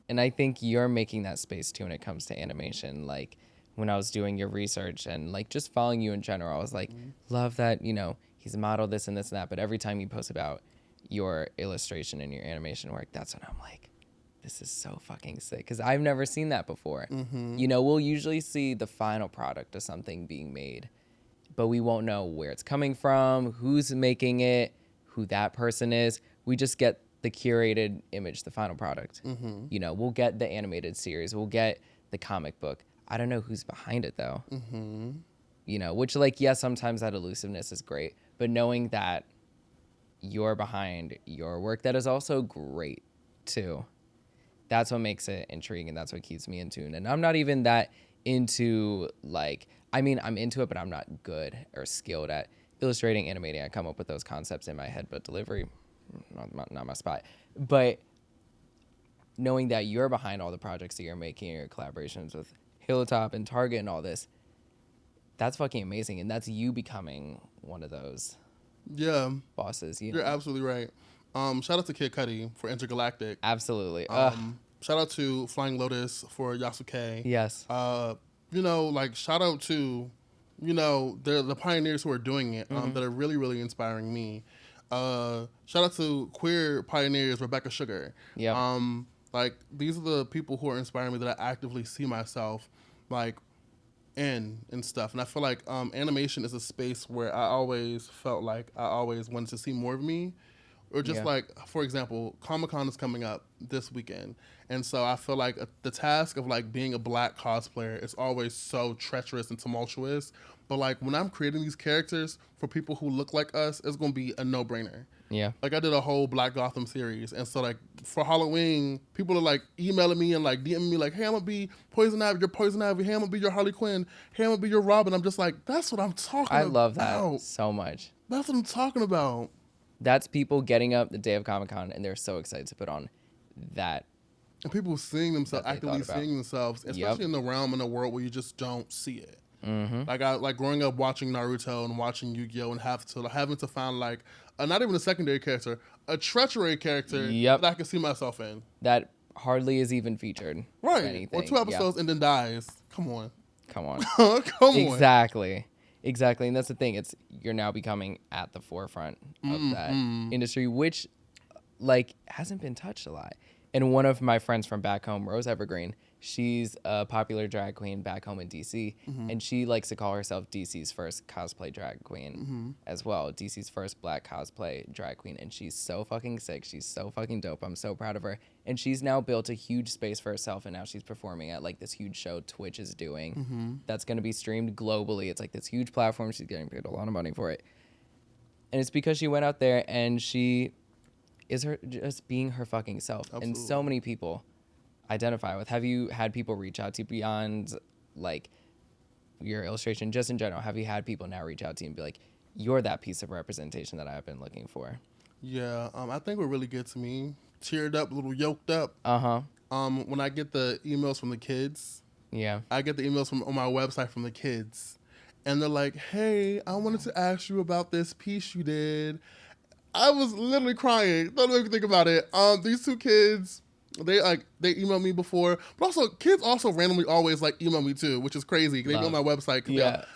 And I think you're making that space, too, when it comes to animation. Like, when I was doing your research and, like, just following you in general, I was like, love that, you know, he's modeled this and this and that. But every time you post about your illustration and your animation work, that's when I'm like, this is so fucking sick. Because I've never seen that before. You know, we'll usually see the final product of something being made, but we won't know where it's coming from, who's making it, who that person is. We just get the curated image, the final product. You know, we'll get the animated series, we'll get the comic book. I don't know who's behind it, though. You know, which, like, yes, sometimes that elusiveness is great, but knowing that you're behind your work that is also great, too, that's what makes it intriguing. That's what keeps me in tune. And I'm not even that into, like, I mean, I'm into it, but I'm not good or skilled at illustrating, animating. I come up with those concepts in my head, but delivery, not my spot. But knowing that you're behind all the projects that you're making, your collaborations with Hilltop and Target and all this, that's fucking amazing. And that's you becoming one of those bosses. You know? You're absolutely right. Shout out to Kid Cudi for Intergalactic. Absolutely. Shout out to Flying Lotus for Yasuke. Yes. You know, like, shout out to, you know, the pioneers who are doing it, that are really, really inspiring me. Shout out to queer pioneers, Rebecca Sugar. Yeah. Like, these are the people who are inspiring me that I actively see myself, like, in and stuff. And I feel like animation is a space where I always felt like I always wanted to see more of me. Or just like, for example, Comic-Con is coming up this weekend. And so I feel like the task of, like, being a Black cosplayer is always so treacherous and tumultuous. But, like, when I'm creating these characters for people who look like us, it's going to be a no-brainer. Yeah. Like, I did a whole Black Gotham series. And so, like, for Halloween, people are, like, emailing me and, like, DMing me, like, hey, I'm going to be Poison Ivy, you're Poison Ivy. Hey, I'm going to be your Harley Quinn. Hey, I'm going to be your Robin. I'm just like, that's what I'm talking about. I love that so much. That's what I'm talking about. That's people getting up the day of Comic-Con and they're so excited to put on that. And people seeing themselves, actively seeing themselves, especially in the realm, in a world where you just don't see it. Like growing up watching Naruto and watching Yu-Gi-Oh! And having to find, like, not even a secondary character, a treachery character that I can see myself in. That hardly is even featured. Right. Or 2 episodes and then dies. Come on. Come on. Come on. Exactly. And that's the thing. You're now becoming at the forefront of that industry, which, like, hasn't been touched a lot. And one of my friends from back home, Rose Evergreen, she's a popular drag queen back home in DC, and she likes to call herself DC's first cosplay drag queen as well. DC's first Black cosplay drag queen, and she's so fucking sick. She's so fucking dope. I'm so proud of her. And she's now built a huge space for herself, and now she's performing at, like, this huge show Twitch is doing that's going to be streamed globally. It's like this huge platform. She's getting paid a lot of money for it. And it's because she went out there and she is her just being her fucking self. Absolutely. And so many people identify with. Have you had people reach out to you beyond, like, your illustration, just in general? Have you had people now reach out to you and be like, you're that piece of representation that I've been looking for? Yeah, I think what really gets me teared up, a little yoked up. When I get the emails from the kids. Yeah. I get the emails on my website from the kids, and they're like, "Hey, I wanted to ask you about this piece you did." I was literally crying. Don't even think about it. These 2 kids, they emailed me before, but also kids also randomly always, like, email me too, which is crazy. They go on my website.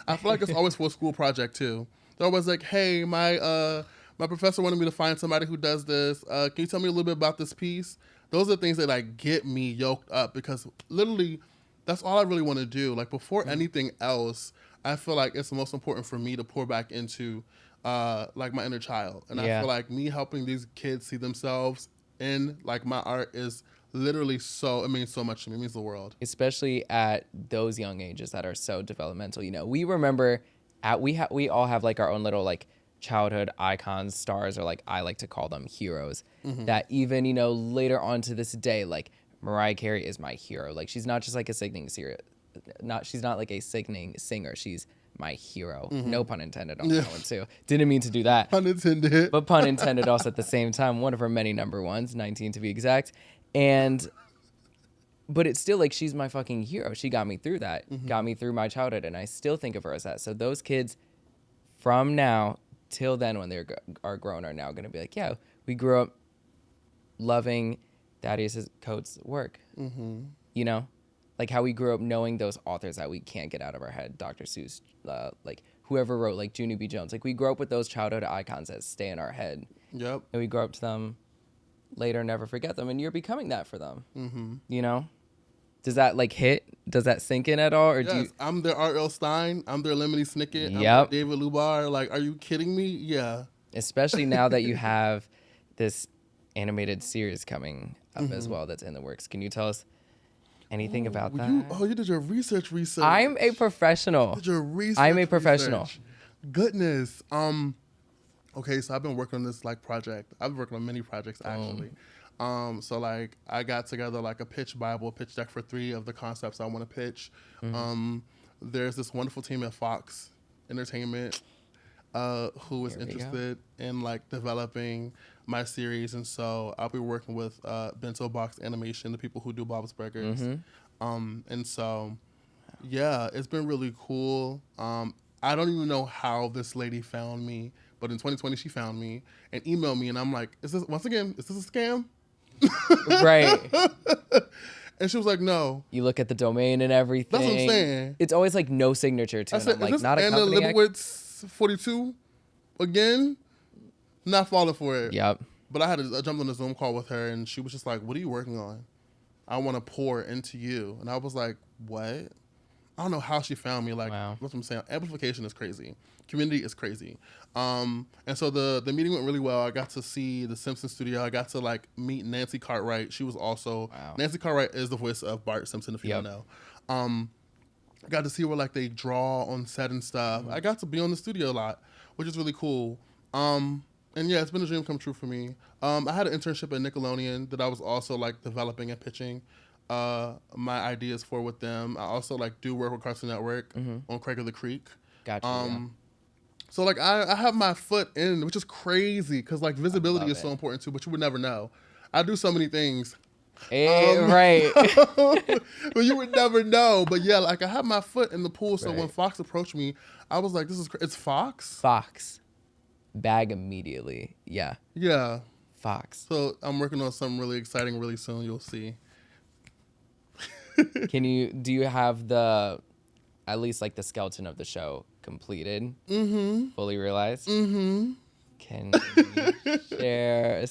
I feel like it's always for a school project too. They're always like, "Hey, my professor wanted me to find somebody who does this. Can you tell me a little bit about this piece?" Those are the things that, like, get me yoked up, because literally that's all I really want to do. Like, before anything else, I feel like it's the most important for me to pour back into like, my inner child. And I feel like me helping these kids see themselves in, like, my art is literally it means so much to me. It means the world. Especially at those young ages that are so developmental. You know, we remember we all have, like, our own little, like, childhood icons, stars, or like I like to call them heroes, that even, you know, later on to this day, like Mariah Carey is my hero. Like she's not just like a singing she's not like a singing singer. She's my hero. No pun intended on that one too. Didn't mean to do that. Pun intended. But pun intended also at the same time. One of her many number ones, 19 to be exact. But it's still like she's my fucking hero. She got me through that, got me through my childhood, and I still think of her as that. So those kids from now till then, when they are grown, are now going to be like, yeah, we grew up loving Thaddeus Coates' work. You know? Like how we grew up knowing those authors that we can't get out of our head. Dr. Seuss, like whoever wrote like Junie B. Jones. Like we grew up with those childhood icons that stay in our head. Yep. And we grow up to them later, never forget them. And you're becoming that for them. You know? Does that like hit? Does that sink in at all? Or yes, do you... I'm their R.L. Stein. I'm their Lemony Snicket. Yep. I'm their David Lubar. Like, are you kidding me? Yeah. Especially now that you have this animated series coming up as well that's in the works. Can you tell us anything about that? You did your research. I'm a professional. You did your research. I'm a professional. Research. Goodness. Okay, so I've been working on this like project. I've been working on many projects actually. So like I got together like a pitch deck for 3 of the concepts I want to pitch. There's this wonderful team at Fox Entertainment who is interested in like developing my series, and so I'll be working with Bento Box Animation, the people who do Bob's Burgers. And so yeah, it's been really cool. I don't even know how this lady found me, but in 2020 she found me and emailed me, and I'm like, is this a scam? Right. And she was like, no. You look at the domain and everything. That's what I'm saying. It's always like no signature to it. I'm like, not a Anna company. Leibowitz 42 again, not falling for it. Yep. But I jumped on a Zoom call with her, and she was just like, what are you working on? I want to pour into you. And I was like, what? I don't know how she found me. Like, wow. That's what I'm saying. Amplification is crazy. Community is crazy. And so the meeting went really well. I got to see the Simpsons studio. I got to like meet Nancy Cartwright. She was also Nancy Cartwright is the voice of Bart Simpson, if you don't know. I got to see where like they draw on set and stuff. I got to be on the studio a lot, which is really cool. And yeah, it's been a dream come true for me. I had an internship at Nickelodeon that I was also like developing and pitching my ideas for with them. I also like do work with Cartoon Network on Craig of the Creek. Gotcha. So like I have my foot in, which is crazy because like visibility is so important too, but you would never know. I do so many things. Right. But you would never know. But yeah, like I have my foot in the pool. So when Fox approached me, I was like, it's Fox? Fox. Bag immediately. Yeah. Yeah. Fox. So I'm working on something really exciting really soon. You'll see. Do you have at least like the skeleton of the show completed? Fully realized? Can you share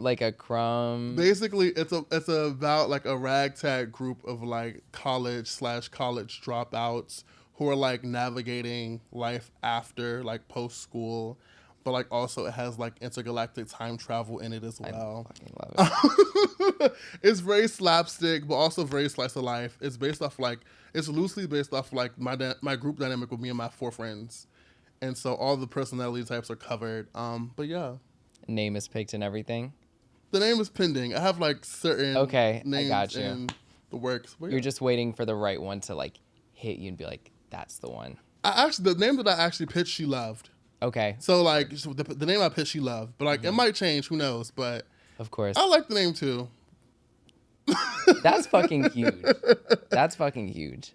like a crumb? Basically, it's about like a ragtag group of like college dropouts who are like navigating life after like post school, but like also it has like intergalactic time travel in it as well. I fucking love it. It's very slapstick, but also very slice of life. It's loosely based off like my group dynamic with me and my 4 friends. And so all the personality types are covered. But yeah. Name is picked and everything? The name is pending. I have like certain names I got you. in the works. You're just waiting for the right one to like hit you and be like, that's the one. The name that I actually pitched, she loved. Okay. So like the name I pitched, she loved. But like it might change, who knows? But of course. I like the name too. That's fucking huge. That's fucking huge.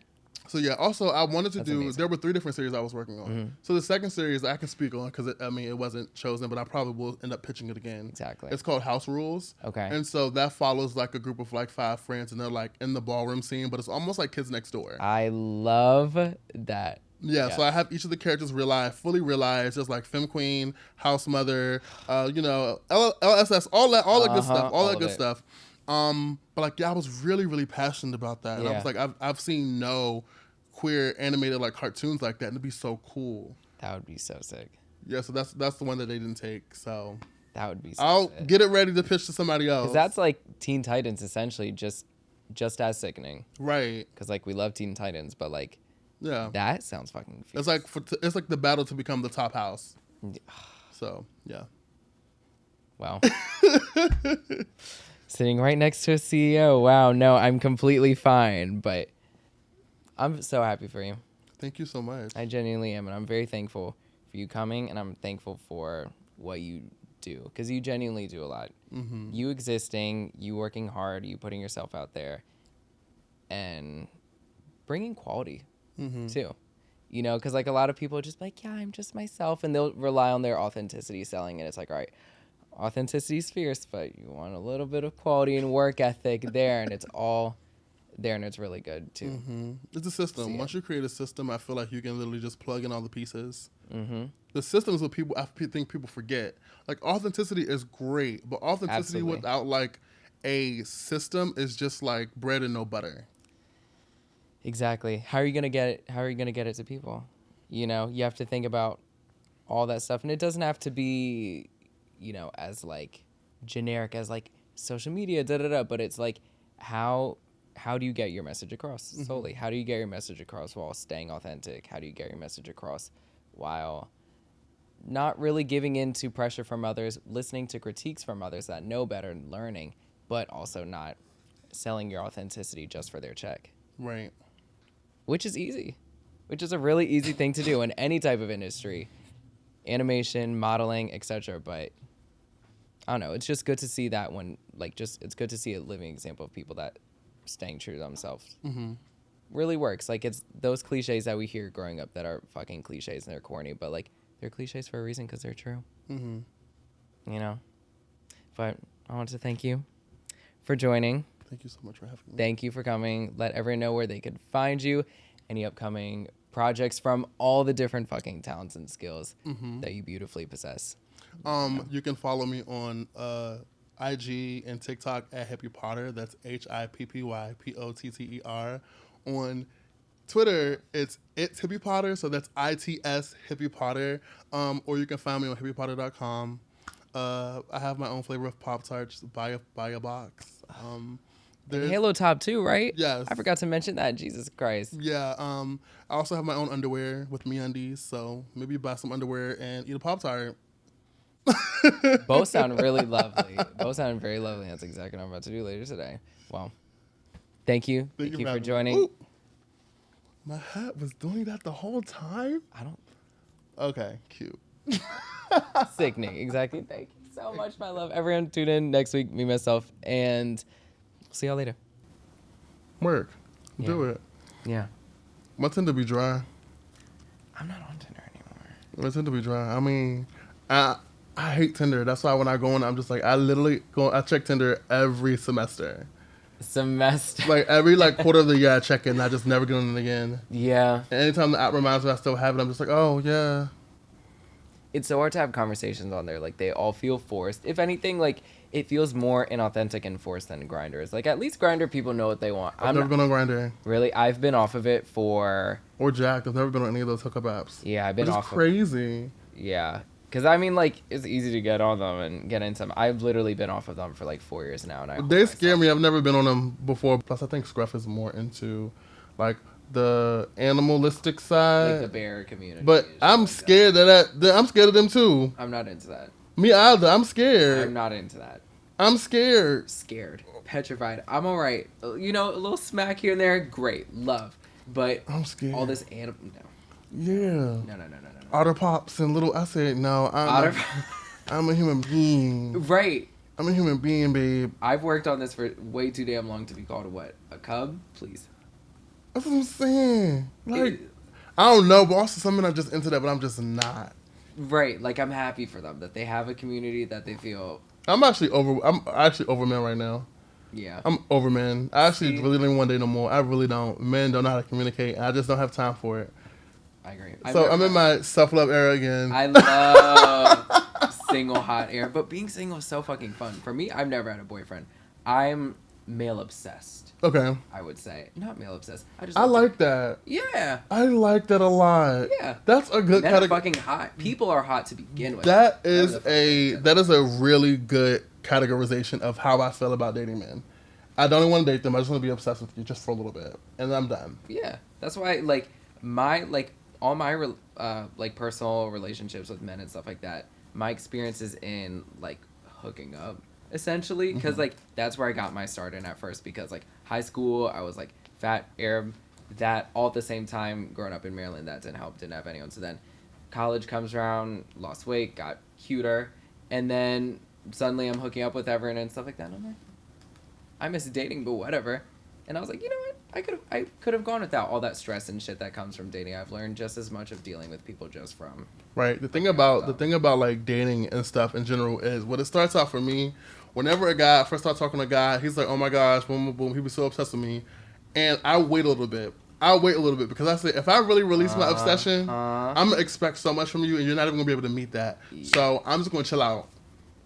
So yeah, also I wanted to amazing. There were 3 different series I was working on. So the second series I can speak on because it wasn't chosen, but I probably will end up pitching it again. Exactly. It's called House Rules. Okay. And so that follows like a group of like 5 friends, and they're like in the ballroom scene, but it's almost like Kids Next Door. I love that. Yeah, so I have each of the characters fully realized, just like Femme Queen, House Mother, LSS, all that good stuff. But like, yeah, I was really, really passionate about that. And I was like, I've seen no queer animated like cartoons like that, and it'd be so cool. That would be so sick. Yeah, so that's the one that they didn't take. So that would be so I'll sick. Get it ready to pitch to somebody else. Because that's like Teen Titans essentially, just as sickening. Right. Because like we love Teen Titans, but like that sounds fucking fierce. It's like the battle to become the top house. So, yeah. Wow. Sitting right next to a CEO. Wow. No, I'm completely fine, but I'm so happy for you. Thank you so much. I genuinely am, and I'm very thankful for you coming, and I'm thankful for what you do, because you genuinely do a lot. Mm-hmm. You existing, you working hard, you putting yourself out there, and bringing quality, too. You know, because, like, a lot of people are just like, yeah, I'm just myself, and they'll rely on their authenticity selling, and it's like, all right, authenticity's fierce, but you want a little bit of quality and work ethic there, and it's all there, and it's really good too. Mm-hmm. It's a system. Once you create a system, I feel like you can literally just plug in all the pieces. Mm-hmm. The system is what I think people forget. Like, authenticity is great, but authenticity without like a system is just like bread and no butter. Exactly. How are you gonna get it? How are you gonna get it to people? You know, you have to think about all that stuff, and it doesn't have to be, you know, as like generic as like social media, but it's like how do you get your message across solely? How do you get your message across while staying authentic? How do you get your message across while not really giving in to pressure from others, listening to critiques from others that know better and learning, but also not selling your authenticity just for their check? Right. Which is easy. Which is a really easy thing to do in any type of industry. Animation, modeling, etc. But I don't know. It's just good to see that it's good to see a living example of people that staying true to themselves really works. Like, it's those cliches that we hear growing up that are fucking cliches and they're corny, but like they're cliches for a reason because they're true. You know. But I want to thank you for joining. Thank you so much for having me. Thank you for coming. Let everyone know where they could find you, any upcoming projects from all the different fucking talents and skills that you beautifully possess. You can follow me on IG and TikTok at Hippie Potter. That's HIPPYPOTTER. On Twitter, it's Hippie Potter, so that's ITS Hippie Potter. Or you can find me on hippiepotter.com. I have my own flavor of Pop-Tarts. Buy a box. Halo Top too, right? Yes. I forgot to mention that. Jesus Christ. Yeah. I also have my own underwear with MeUndies, so maybe buy some underwear and eat a Pop-Tart. Both sound really lovely. Both sound very lovely. That's exactly what I'm about to do later today. Well, thank you. Thank you for joining. Ooh. My hat was doing that the whole time? I don't. Okay, cute. Sickening. Exactly. Thank you so much, my love. Everyone tune in next week, me, myself, and see y'all later. Work. Do it. Yeah. My Tinder be dry. I'm not on Tinder anymore. My Tinder be dry. I mean, I hate Tinder. That's why when I go in, I'm just like, I check Tinder every semester. Like, every, quarter of the year I check it, and I just never get on it again. Yeah. And anytime the app reminds me I still have it, I'm just like, oh, yeah. It's so hard to have conversations on there. Like, they all feel forced. If anything, like, it feels more inauthentic and forced than Grindr is. Like, at least Grindr, people know what they want. I've never been on Grindr. Really? I've been off of it for... Or Jack'd. I've never been on any of those hookup apps. Yeah, I've been off of it. It's crazy. Yeah. Because, I mean, like, it's easy to get on them and get into them. I've literally been off of them for, 4 years now. And they scare me. I've never been on them before. Plus, I think Scruff is more into, the animalistic side. Like the bear community. But I'm scared I'm scared of them, too. I'm not into that. Me either. I'm scared. I'm not into that. I'm scared. Scared. Petrified. I'm all right. You know, a little smack here and there. Great. Love. But I'm scared. All this animal... No. Yeah. No. Otter Pops and little... I said, no. I'm a human being. Right. I'm a human being, babe. I've worked on this for way too damn long to be called a what? A cub? Please. That's what I'm saying. I don't know, but also some men are just into that, but I'm just not. Right. Like, I'm happy for them that they have a community that they feel... I'm actually over men right now. Yeah. I'm over men. I actually really don't want to date no more. I really don't. Men don't know how to communicate, and I just don't have time for it. I agree. So I'm in my self-love era again. I love single hot era, but being single is so fucking fun. For me, I've never had a boyfriend. I'm male obsessed. Okay. I would say. Not male obsessed. I like that. Yeah. I like that a lot. Yeah. That's a good category. Fucking hot. People are hot to begin with. That is a really good categorization of how I feel about dating men. I don't even want to date them. I just want to be obsessed with you just for a little bit, and then I'm done. Yeah. That's why all my personal relationships with men and stuff like that, my experiences in like hooking up essentially, because like that's where I got my start in at first, because like high school I was like fat Arab, that all at the same time. Growing up in Maryland, that didn't help, didn't have anyone. So then college comes around, lost weight, got cuter, and then suddenly I'm hooking up with everyone and stuff like that, and I'm like, I miss dating, but whatever. And I was like, you know what, I could have gone without all that stress and shit that comes from dating. I've learned just as much of dealing with people just from Right. The thing about like dating and stuff in general is what it starts out for me. Whenever a guy first starts talking to a guy, he's like, "Oh my gosh, boom, boom, boom." He was so obsessed with me, and I wait a little bit. Because I say, if I really release my obsession, I'm gonna expect so much from you, and you're not even gonna be able to meet that. Yeah. So I'm just gonna chill out.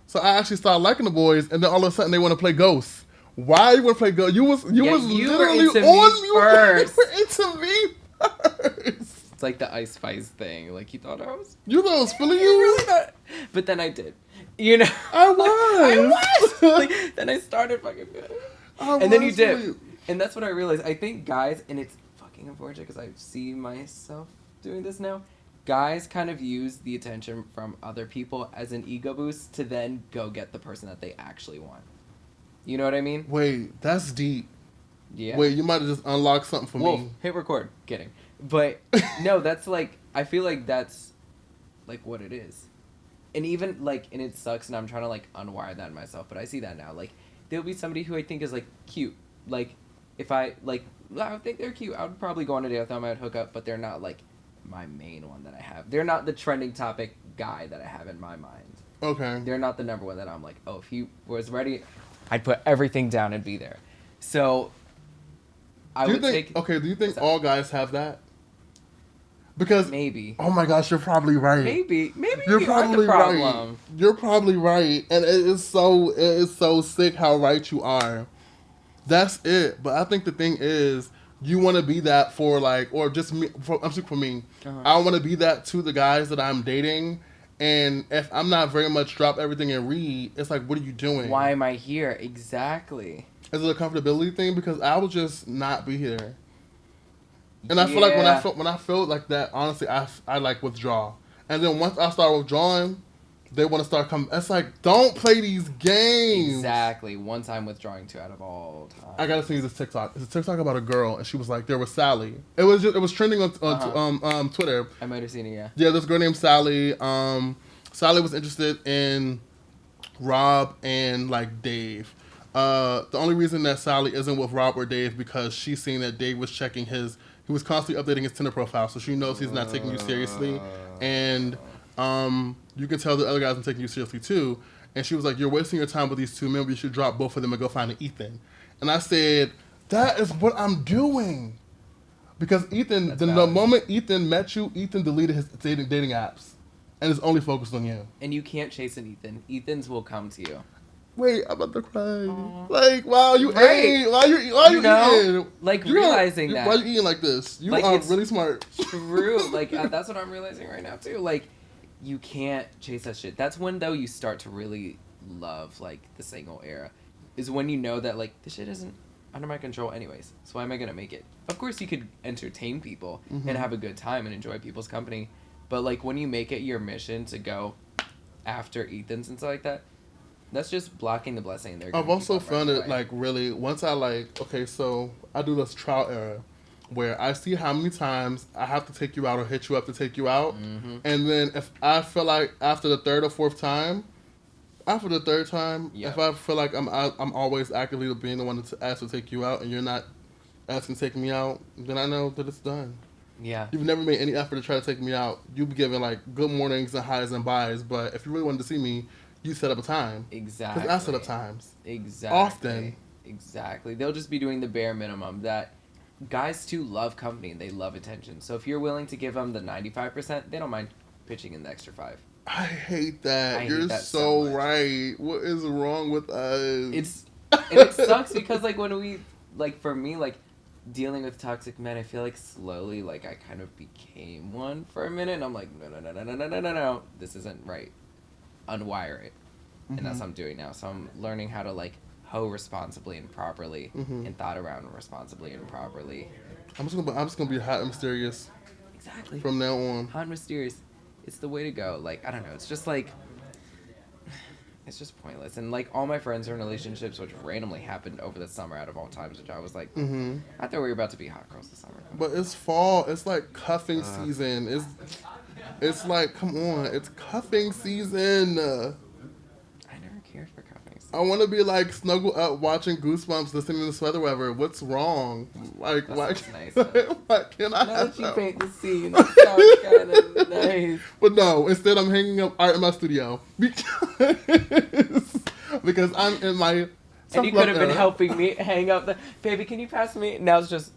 So I actually started liking the boys, and then all of a sudden they want to play Ghosts. Why you want to play Ghosts? You was literally into me first. You were into me first. It's like the Ice Spice thing. Like, you thought I was... You thought I was feeling you? Really not. But then I did. You know? I was. Like, then I started fucking good. And then you did. And that's what I realized. I think guys, and it's fucking unfortunate because I see myself doing this now, guys kind of use the attention from other people as an ego boost to then go get the person that they actually want. You know what I mean? Wait, that's deep. Yeah. Wait, you might have just unlocked something for me. Hit record. Kidding. But no, that's like, I feel like that's like what it is. And even like, and it sucks, and I'm trying to like unwire that in myself, but I see that now. Like, there'll be somebody who I think is like cute. Like, if I would think they're cute, I would probably go on a date with them, I would hook up, but they're not like my main one that I have. They're not the trending topic guy that I have in my mind. Okay. They're not the number one that I'm like, oh, if he was ready, I'd put everything down and be there. So, do you think all guys have that? Because maybe. Oh my gosh, you're probably right. Maybe you're probably right. You're probably right, and it is so sick how right you are. That's it. But I think the thing is, you want to be that for like, or just me. I'm speaking for me. I want to be that to the guys that I'm dating. And if I'm not very much drop everything and read, it's like, what are you doing? Why am I here? Exactly. Is it a comfortability thing? Because I would just not be here. And I feel like when I feel like that, honestly, I like withdraw. And then once I start withdrawing, they want to start coming. It's like, don't play these games. Exactly. Once I'm withdrawing too out of all time. I gotta see this TikTok. It's a TikTok about a girl, and she was like, there was Sally. It was trending on Twitter. I might have seen it. Yeah. Yeah, this girl named Sally. Sally was interested in Rob and like Dave. The only reason that Sally isn't with Rob or Dave because she's seen that Dave was checking he was constantly updating his Tinder profile, so she knows he's not taking you seriously, and you can tell the other guys aren't taking you seriously too. And she was like, "You're wasting your time with these two men. You should drop both of them and go find an Ethan." And I said, "That is what I'm doing," because Ethan, the moment Ethan met you, Ethan deleted his dating apps, and is only focused on you. And you can't chase an Ethan. Ethans will come to you. Wait, I'm about to cry. Aww. Like, wow, you ate. Why you eating? Like, realizing that. Why you eating like this? You like, are really smart. True. Like, that's what I'm realizing right now, too. Like, you can't chase that shit. That's when, though, you start to really love, like, the single era. Is when you know that, like, this shit isn't under my control anyways. So why am I going to make it? Of course, you could entertain people and have a good time and enjoy people's company. But, like, when you make it your mission to go after Ethans and stuff like that, that's just blocking the blessing. I've also found it, like, really, once I, like, okay, so I do this trial error where I see how many times I have to take you out or hit you up to take you out. Mm-hmm. And then if I feel like after the third or fourth time, if I feel like I'm always actively being the one to ask to take you out and you're not asking to take me out, then I know that it's done. Yeah. You've never made any effort to try to take me out. You've been giving, like, good mornings and highs and byes, but if you really wanted to see me, you set up a time. Exactly. Because I set up times. Exactly. Often. Exactly. They'll just be doing the bare minimum. That guys, too, love company. They love attention. So if you're willing to give them the 95%, they don't mind pitching in the extra 5. I hate that. You're so right. What is wrong with us? It sucks because, like, when we, like, for me, like, dealing with toxic men, I feel like slowly, like, I kind of became one for a minute. And I'm like, no. This isn't right. Unwire it. And that's what I'm doing now. So I'm learning how to, like, hoe responsibly and properly and thought around responsibly and properly. I'm just gonna be hot and mysterious. Exactly. From now on. Hot and mysterious. It's the way to go. Like, I don't know. It's just like it's just pointless. And like all my friends are in relationships, which randomly happened over the summer out of all times, which I was like, I thought we were about to be hot girls this summer. But it's fall. It's like cuffing season. It's like, come on, it's cuffing season. I never cared for cuffing season. I want to be like snuggle up, watching Goosebumps, listening to Sweater Weather. What's wrong? Like, why? Nice, why can't I? Now that you paint the scene, it sounds kind of nice. But no, instead I'm hanging up art in my studio because I'm in my. And you could have been helping me hang up the baby. Can you pass me? Now it's just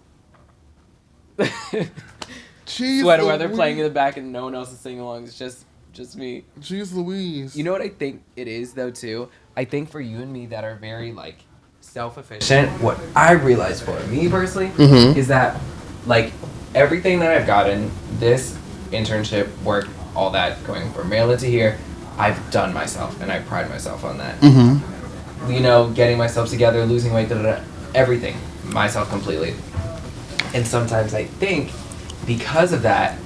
Sweater Weather playing in the back, and no one else is singing along. It's just me. Jeez Louise. You know what I think it is though too. I think for you and me that are very like self-efficient. What I realized for me personally is that like everything that I've gotten, this internship, work, all that, going from Maryland to here, I've done myself, and I pride myself on that. You know, getting myself together, losing weight, everything, myself completely. And sometimes I think because of that,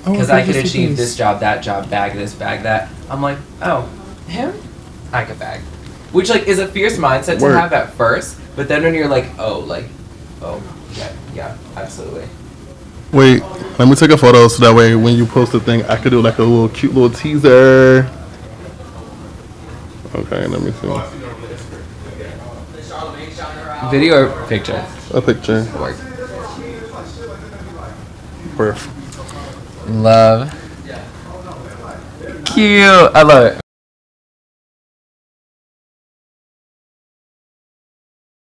because I could achieve this job, that job, bag this, bag that, I'm like, oh, him, I could bag. Which like is a fierce mindset to have at first, but then when you're like, oh, yeah, absolutely. Wait, let me take a photo so that way when you post the thing, I could do like a little cute little teaser. Okay, let me see. Video or picture? A picture. Work. Birth. Love. Cute. I love it.